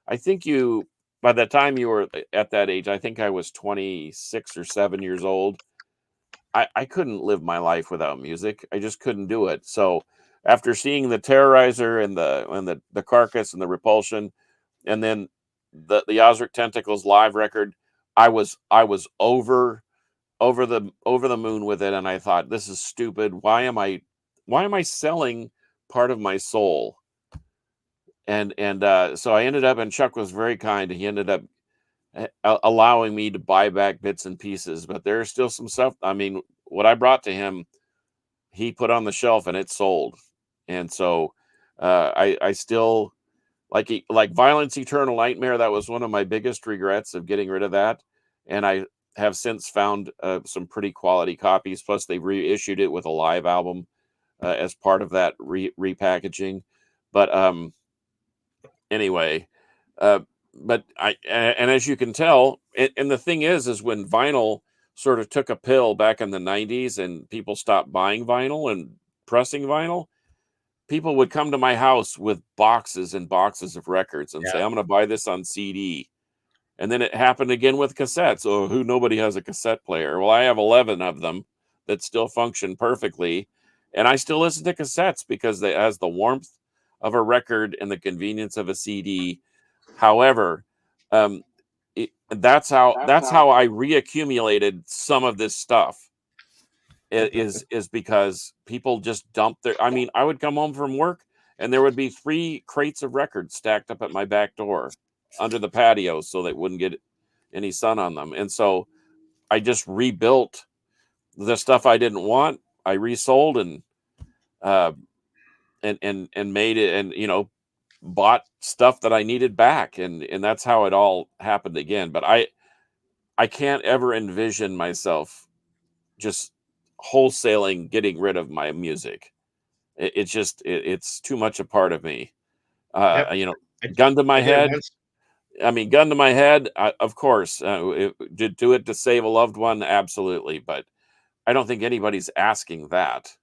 I think by the time you were at that age, I think I was 26 or 7 years old. I couldn't live my life without music. I just couldn't do it. So after seeing the Terrorizer and the Carcass and the Repulsion, and then the Ozric Tentacles live record, I was over the moon with it, and I thought, this is stupid. Why am I selling part of my soul? And so I ended up, and Chuck was very kind. He ended up allowing me to buy back bits and pieces, but there's still some stuff. I mean, what I brought to him, he put on the shelf and it sold. And so I still like Violence Eternal Nightmare. That was one of my biggest regrets of getting rid of that. And I have since found some pretty quality copies. Plus they reissued it with a live album as part of that repackaging. But anyway, but and as you can tell, and the thing is when vinyl sort of took a pill back in the 90s and people stopped buying vinyl and pressing vinyl, people would come to my house with boxes and boxes of records and say, I'm going to buy this on CD. And then it happened again with cassettes. Oh, nobody has a cassette player. Well, I have 11 of them that still function perfectly. And I still listen to cassettes because it has the warmth of a record and the convenience of a CD. However, that's how I reaccumulated some of this stuff. Is because people just dumped their. I mean, I would come home from work and there would be 3 crates of records stacked up at my back door under the patio so they wouldn't get any sun on them. And so I just rebuilt the stuff I didn't want. I resold and made it, and bought stuff that I needed back, and that's how it all happened again. But I can't ever envision myself just wholesaling getting rid of my music. It's too much a part of me. Gun to my head. Gun to my head, of course. Did do it to save a loved one? Absolutely. But I don't think anybody's asking that.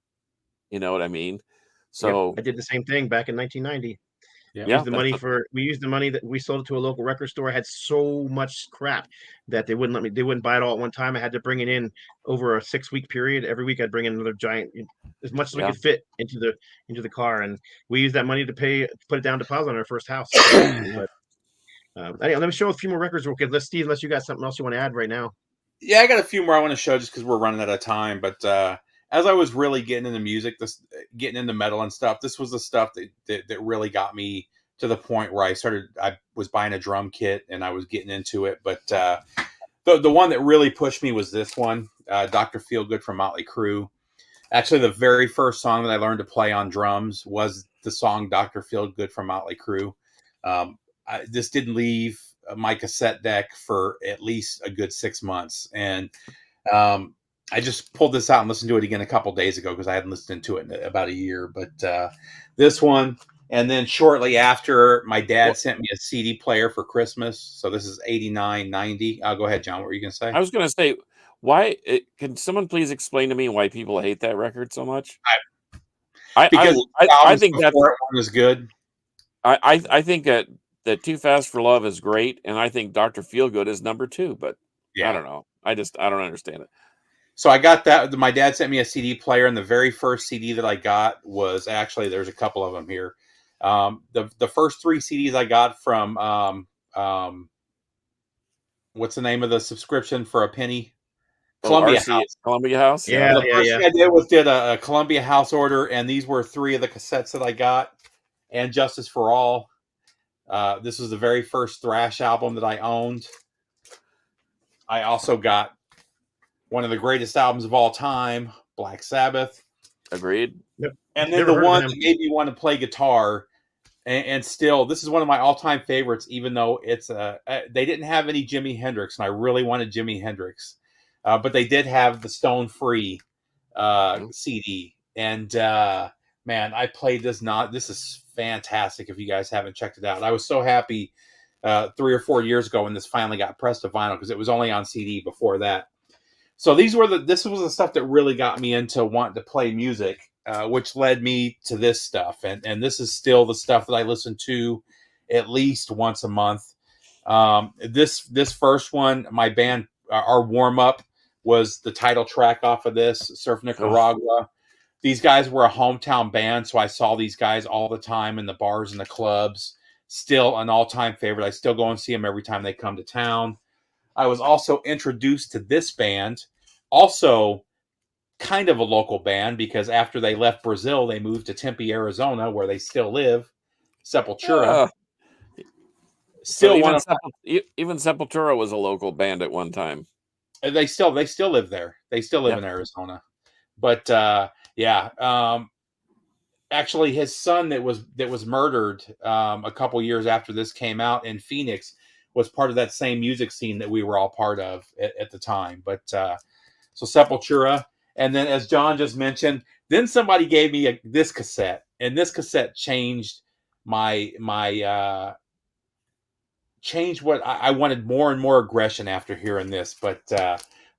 You know what I mean? So I did the same thing back in 1990. Yeah. We used the money that we sold it to a local record store. I had so much crap that they wouldn't buy it all at one time. I had to bring it in over a 6-week period. Every week I'd bring in another giant, as much as we could fit into the car. And we used that money to put it down deposit on our first house. But, anyway, let me show a few more records real quick. Steve, unless you got something else you want to add right now. Yeah, I got a few more I want to show just because we're running out of time. But as I was really getting into music, getting into metal and stuff, this was the stuff that really got me to the point where I was buying a drum kit and I was getting into it. But the one that really pushed me was this one, Dr. Feelgood from Motley Crue. Actually, the very first song that I learned to play on drums was the song Dr. Feelgood from Motley Crue. This didn't leave my cassette deck for at least a good 6 months. And I just pulled this out and listened to it again a couple days ago because I hadn't listened to it in about a year. But this one, and then shortly after, my dad sent me a CD player for Christmas. So this is 89, 90. Go ahead, John. What were you going to say? I was going to say, can someone please explain to me why people hate that record so much? I think that one is good. I think that Too Fast for Love is great, and I think Dr. Feelgood is number 2. But I don't know. I don't understand it. So I got that. My dad sent me a CD player, and the very first CD that I got was actually, there's a couple of them here. The first 3 CDs I got from what's the name of the subscription for a penny? Columbia House. Columbia House. Yeah. The first thing I did was did a Columbia House order, and these were 3 of the cassettes that I got, and Justice for All. This was the very first thrash album that I owned. I also got one of the greatest albums of all time, Black Sabbath. Agreed. Yep. And then the one that made me want to play guitar, and still, this is one of my all-time favorites, even though it's they didn't have any Jimi Hendrix, and I really wanted Jimi Hendrix. But they did have the Stone Free CD. And man, I played this. This is fantastic if you guys haven't checked it out. I was so happy 3 or 4 years ago when this finally got pressed to vinyl, because it was only on CD before that. So this was the stuff that really got me into wanting to play music, which led me to this stuff. And this is still the stuff that I listen to at least once a month. This first one, my band, our warm-up was the title track off of this, Surf Nicaragua. These guys were a hometown band, so I saw these guys all the time in the bars and the clubs. Still an all-time favorite. I still go and see them every time they come to town. I was also introduced to this band, also kind of a local band, because after they left Brazil, they moved to Tempe, Arizona, where they still live. Sepultura. Still, even Sepultura was a local band at one time. They still live there. They still live in Arizona. But actually, his son that was murdered a couple years after this came out in Phoenix was part of that same music scene that we were all part of at the time. But so Sepultura, and then as John just mentioned, then somebody gave me this cassette, and this cassette changed changed what I wanted. More and more aggression after hearing this. But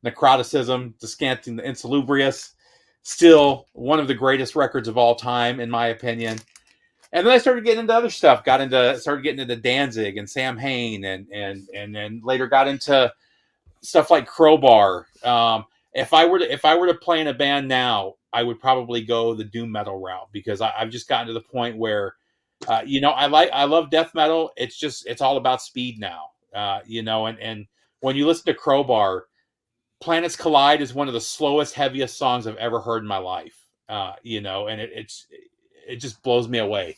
Necroticism, Descanting the Insalubrious, still one of the greatest records of all time, in my opinion. And then I started getting into other stuff. Started getting into Danzig and Sam Hain, and then later got into stuff like Crowbar. If I were to play in a band now, I would probably go the doom metal route, because I've just gotten to the point where, I love death metal. It's all about speed now. And when you listen to Crowbar, Planets Collide is one of the slowest, heaviest songs I've ever heard in my life. And it just blows me away.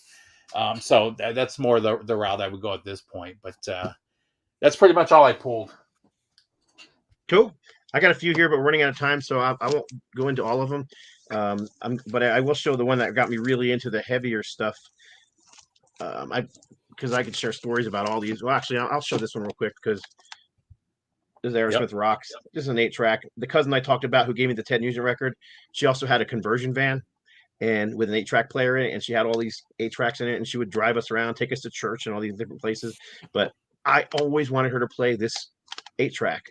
So that's more the route I would go at this point. But that's pretty much all I pulled. Cool. I got a few here, but we're running out of time, so I won't go into all of them. But I will show the one that got me really into the heavier stuff. Because I could share stories about all these. Well, actually, I'll show this one real quick, because this is Aerosmith Rocks. This is an 8-track. The cousin I talked about who gave me the Ted Nugent record, she also had a conversion van and with an 8-track player in it, and she had all these 8-tracks in it, and she would drive us around, take us to church and all these different places. But I always wanted her to play this 8-track.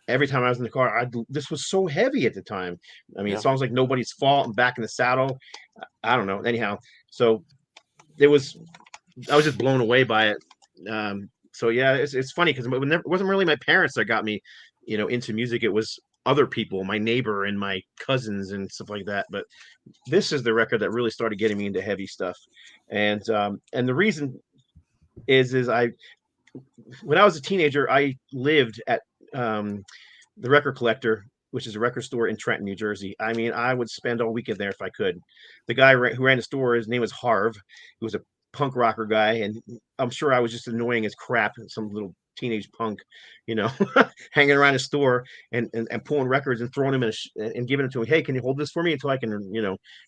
Every time I was in the car, this was so heavy at the time. I mean, songs like Nobody's Fault and Back in the Saddle. I don't know. Anyhow, so I was just blown away by it. So yeah, it's funny, because it wasn't really my parents that got me, into music. It was other people, my neighbor and my cousins and stuff like that. But this is the record that really started getting me into heavy stuff. And the reason is when I was a teenager, I lived at the Record Collector, which is a record store in Trenton, New Jersey. I mean, I would spend all weekend there if I could. The guy who ran the store, his name was Harv. He was a punk rocker guy, and I'm sure I was just annoying as crap, some little teenage punk, hanging around his store and pulling records and throwing them and giving it to him. Hey, can you hold this for me until I can,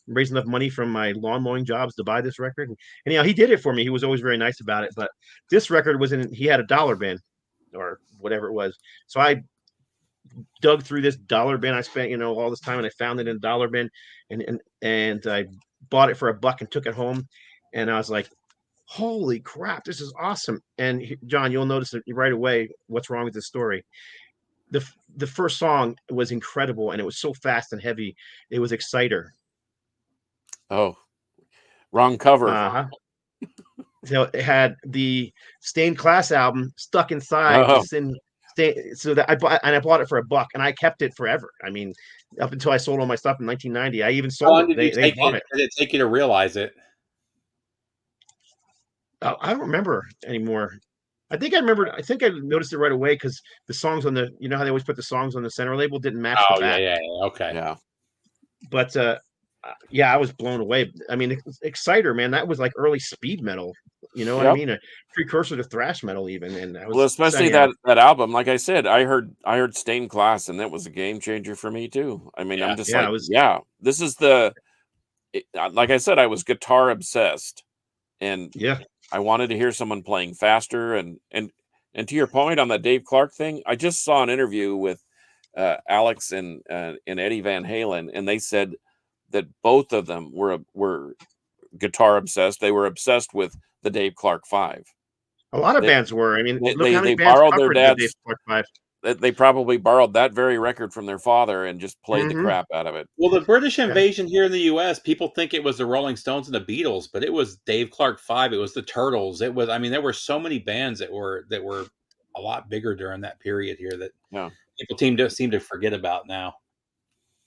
raise enough money from my lawn mowing jobs to buy this record? And anyhow, he did it for me. He was always very nice about it. But this record he had a dollar bin or whatever it was. So I dug through this dollar bin. I spent, all this time, and I found it in a dollar bin, and I bought it for $1 and took it home. And I was like, holy crap, this is awesome. And John, you'll notice right away what's wrong with this story. The first song was incredible, and it was so fast and heavy. It was Exciter. Oh, wrong cover. Uh-huh. So it had the Stained Class album stuck inside. So that I bought it for $1, and I kept it forever. I mean, up until I sold all my stuff in 1990. I even sold it. They bought it. Did it take you to realize it? I don't remember anymore. I think I noticed it right away, because the songs on how they always put the songs on the center label didn't match the back. Yeah. Okay. Yeah. But I was blown away. I mean, Exciter, man, that was like early speed metal. You know what I mean? A precursor to thrash metal, even. And I was especially that album. Like I said, I heard Stained Glass, and that was a game changer for me too. I mean, I'm just this is like I said, I was guitar obsessed, and I wanted to hear someone playing faster. And to your point on that Dave Clark thing, I just saw an interview with Alex and Eddie Van Halen, and they said that both of them were guitar obsessed. They were obsessed with the Dave Clark 5. A lot of bands were. I mean, look how many bands borrowed their dad's Dave Clark 5. They probably borrowed that very record from their father and just played the crap out of it. Well, the British invasion here in the U.S., people think it was the Rolling Stones and the Beatles, but it was Dave Clark 5. It was the Turtles. It was. I mean, there were so many bands that were a lot bigger during that period here that people seem to forget about now.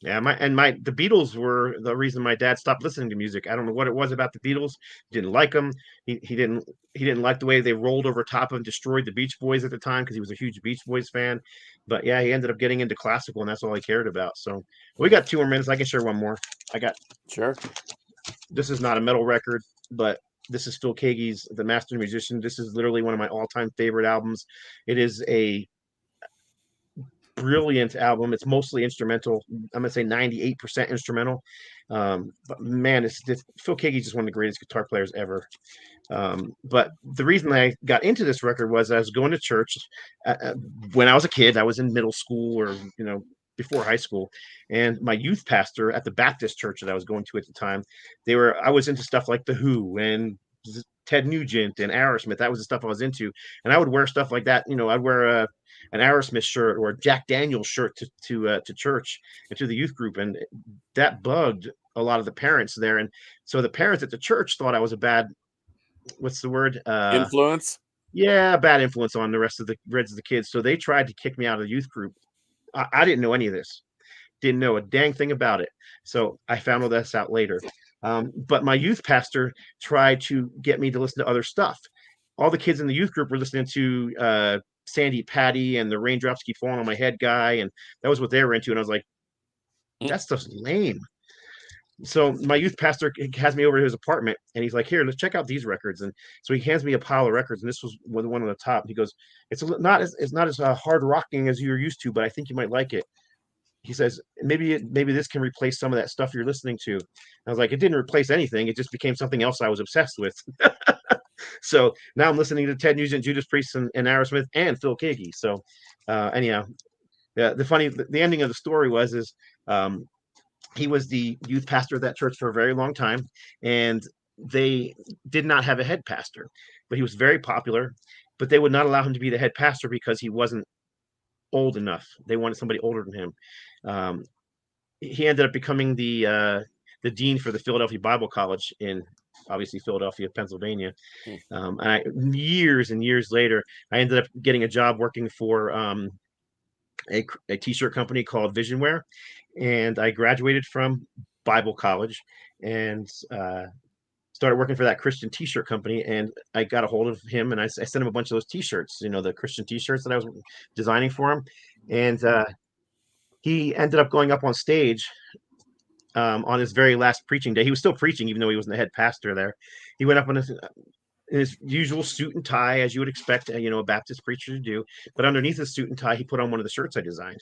Yeah, the Beatles were the reason my dad stopped listening to music. I don't know what it was about the Beatles. He didn't like them. He didn't like the way they rolled over top of and destroyed the Beach Boys at the time, because he was a huge Beach Boys fan. But yeah, he ended up getting into classical, and that's all he cared about. So we got 2 more minutes. I can share one more. Sure. This is not a metal record, but this is Phil Keaggy's The Master Musician. This is literally one of my all-time favorite albums. It is a brilliant album. It's mostly instrumental. I'm gonna say 98% instrumental. But man, Phil Keaggy's just one of the greatest guitar players ever. But the reason I got into this record was I was going to church when I was a kid. I was in middle school, or before high school, and my youth pastor at the Baptist church that I was going to at the time, I was into stuff like The Who and Ted Nugent and Aerosmith. That was the stuff I was into, and I would wear stuff like that. I'd wear an Aerosmith shirt or a Jack Daniels shirt to church and to the youth group, and that bugged a lot of the parents there. And so the parents at the church thought I was a bad, what's the word? Influence. Yeah, bad influence on the rest of the kids. So they tried to kick me out of the youth group. I didn't know any of this. Didn't know a dang thing about it. So I found all this out later. But my youth pastor tried to get me to listen to other stuff. All the kids in the youth group were listening to Sandy Patty and the Raindrops Keep Falling on My Head guy, and that was what they were into. And I was like, that stuff's lame. So my youth pastor has me over to his apartment, and he's like, here, let's check out these records. And so he hands me a pile of records, and this was the one on the top. He goes, it's not as hard rocking as you're used to, but I think you might like it. He says, maybe this can replace some of that stuff you're listening to. I was like, it didn't replace anything. It just became something else I was obsessed with. So now I'm listening to Ted Nugent, Judas Priest, and Aerosmith, and Phil Keaggy. So anyhow, the ending of the story was he was the youth pastor of that church for a very long time, and they did not have a head pastor, but he was very popular. But they would not allow him to be the head pastor because he wasn't old enough. They wanted somebody older than him. He ended up becoming the dean for the Philadelphia Bible College in, obviously, Philadelphia, Pennsylvania. And years and years later, I ended up getting a job working for a t-shirt company called Visionware, and I graduated from Bible College and started working for that Christian t-shirt company. And I got a hold of him, and I sent him a bunch of those t-shirts, the Christian t-shirts that I was designing for him. And he ended up going up on stage on his very last preaching day. He was still preaching, even though he wasn't the head pastor there. He went up on his usual suit and tie, as you would expect, a Baptist preacher to do. But underneath his suit and tie, he put on one of the shirts I designed.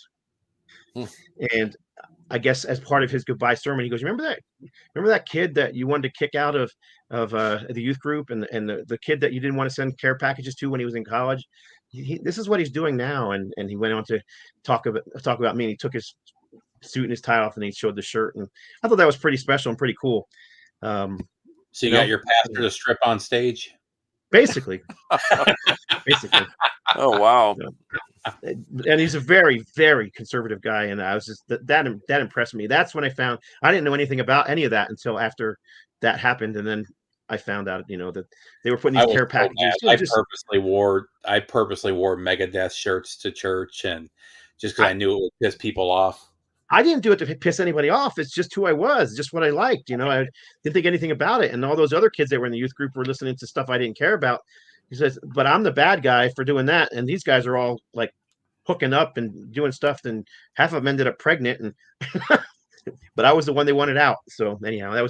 And I guess as part of his goodbye sermon, he goes, remember that kid that you wanted to kick out of the youth group, and the kid that you didn't want to send care packages to when he was in college? This is what he's doing now. And he went on to talk about me, and he took his suit and his tie off, and he showed the shirt. And I thought that was pretty special and pretty cool. So you got your pastor to strip on stage? Basically. Oh, wow. And he's a very, very conservative guy. And I was just, that impressed me. That's when I didn't know anything about any of that until after that happened. And then I found out, that they were putting these care packages. I purposely wore Megadeth shirts to church, and just because I knew it would piss people off. I didn't do it to piss anybody off. It's just who I was, just what I liked. I didn't think anything about it. And all those other kids that were in the youth group were listening to stuff I didn't care about. He says, but I'm the bad guy for doing that. And these guys are all like hooking up and doing stuff. And half of them ended up pregnant. And but I was the one they wanted out. So anyhow,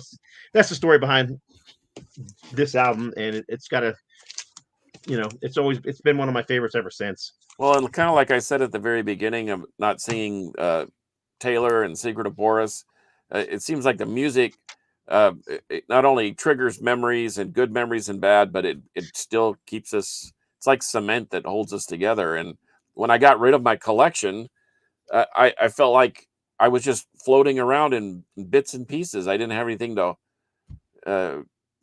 that's the story behind this album. And it's got a it's been one of my favorites ever since. Well, and kind of like I said at the very beginning of not seeing Taylor and Secret of Boris, it seems like the music it not only triggers memories and good memories and bad, but it still keeps us. It's like cement that holds us together. And when I got rid of my collection, I felt like I was just floating around in bits and pieces. I didn't have anything to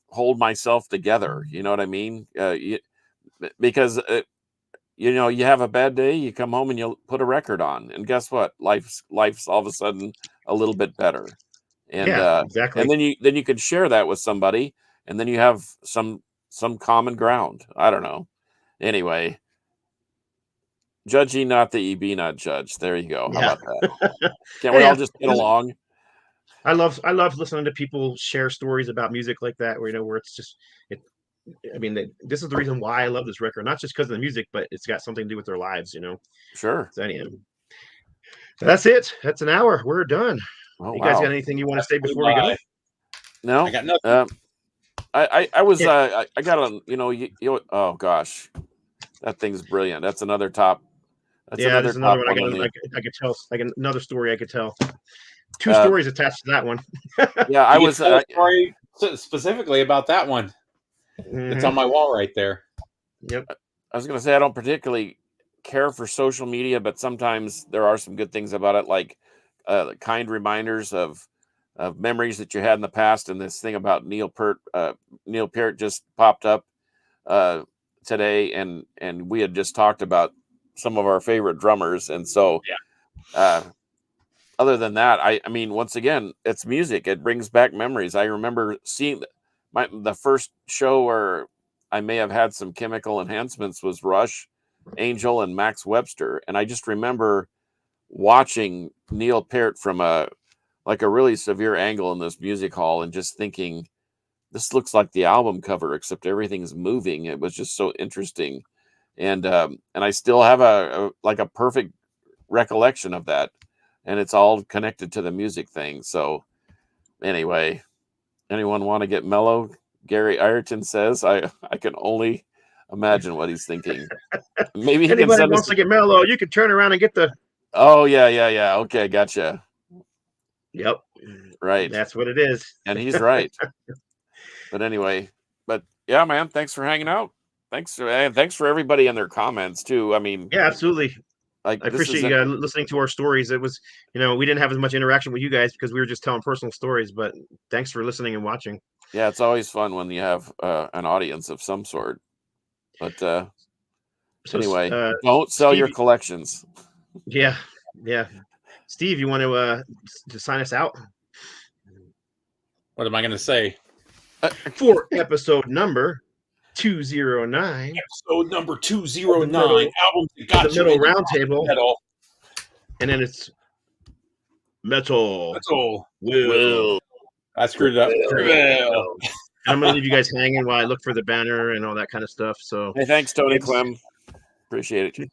hold myself together. You know what I mean? Because you have a bad day, you come home and you put a record on, and guess what? Life's all of a sudden a little bit better. And exactly. And then you could share that with somebody, and then you have some common ground. I don't know. Anyway, judge ye not that ye be not judged. There you go. How about that? Can't we all just get along? I love listening to people share stories about music like that, where it's just this is the reason why I love this record, not just because of the music, but it's got something to do with their lives, Sure. So anyhow, that's it. That's an hour. We're done. Oh, you guys got anything you want to say before we go? No, I got nothing. I got a oh gosh, that thing's brilliant. That's another top. That's another one. I could tell. Another story I could tell. Two stories attached to that one. Yeah, I was story specifically about that one. Mm-hmm. It's on my wall right there. Yep. I was going to say I don't particularly care for social media, but sometimes there are some good things about it, like kind reminders of memories that you had in the past. And this thing about Neil Peart just popped up today, and we had just talked about some of our favorite drummers, and so other than that, I mean, once again, it's music. It brings back memories. I remember seeing the first show where I may have had some chemical enhancements was Rush, Angel, and Max Webster. And I just remember watching Neil Peart from a really severe angle in this music hall and just thinking, this looks like the album cover, except everything's moving. It was just so interesting. And I still have a perfect recollection of that. And it's all connected to the music thing. So anyway, anyone want to get mellow? Gary Ayrton says, I can only imagine what he's thinking. Maybe he anybody wants to get mellow, you can turn around and get the. Oh, yeah. Okay, gotcha. Yep. Right. That's what it is. And he's right. But anyway, yeah, man, thanks for hanging out. Thanks for everybody in their comments too. I mean, yeah, absolutely. I appreciate you listening to our stories. It was, we didn't have as much interaction with you guys because we were just telling personal stories, but thanks for listening and watching. Yeah, it's always fun when you have an audience of some sort. But anyway, don't sell your collections. Yeah. Steve, you want to sign us out? What am I going to say? For episode number 209. Episode number 209. Albums that got the middle roundtable. And then it's Metal Will. I screwed it up. I'm going to leave you guys hanging while I look for the banner and all that kind of stuff. So, hey, thanks, Tony Clem. Appreciate it.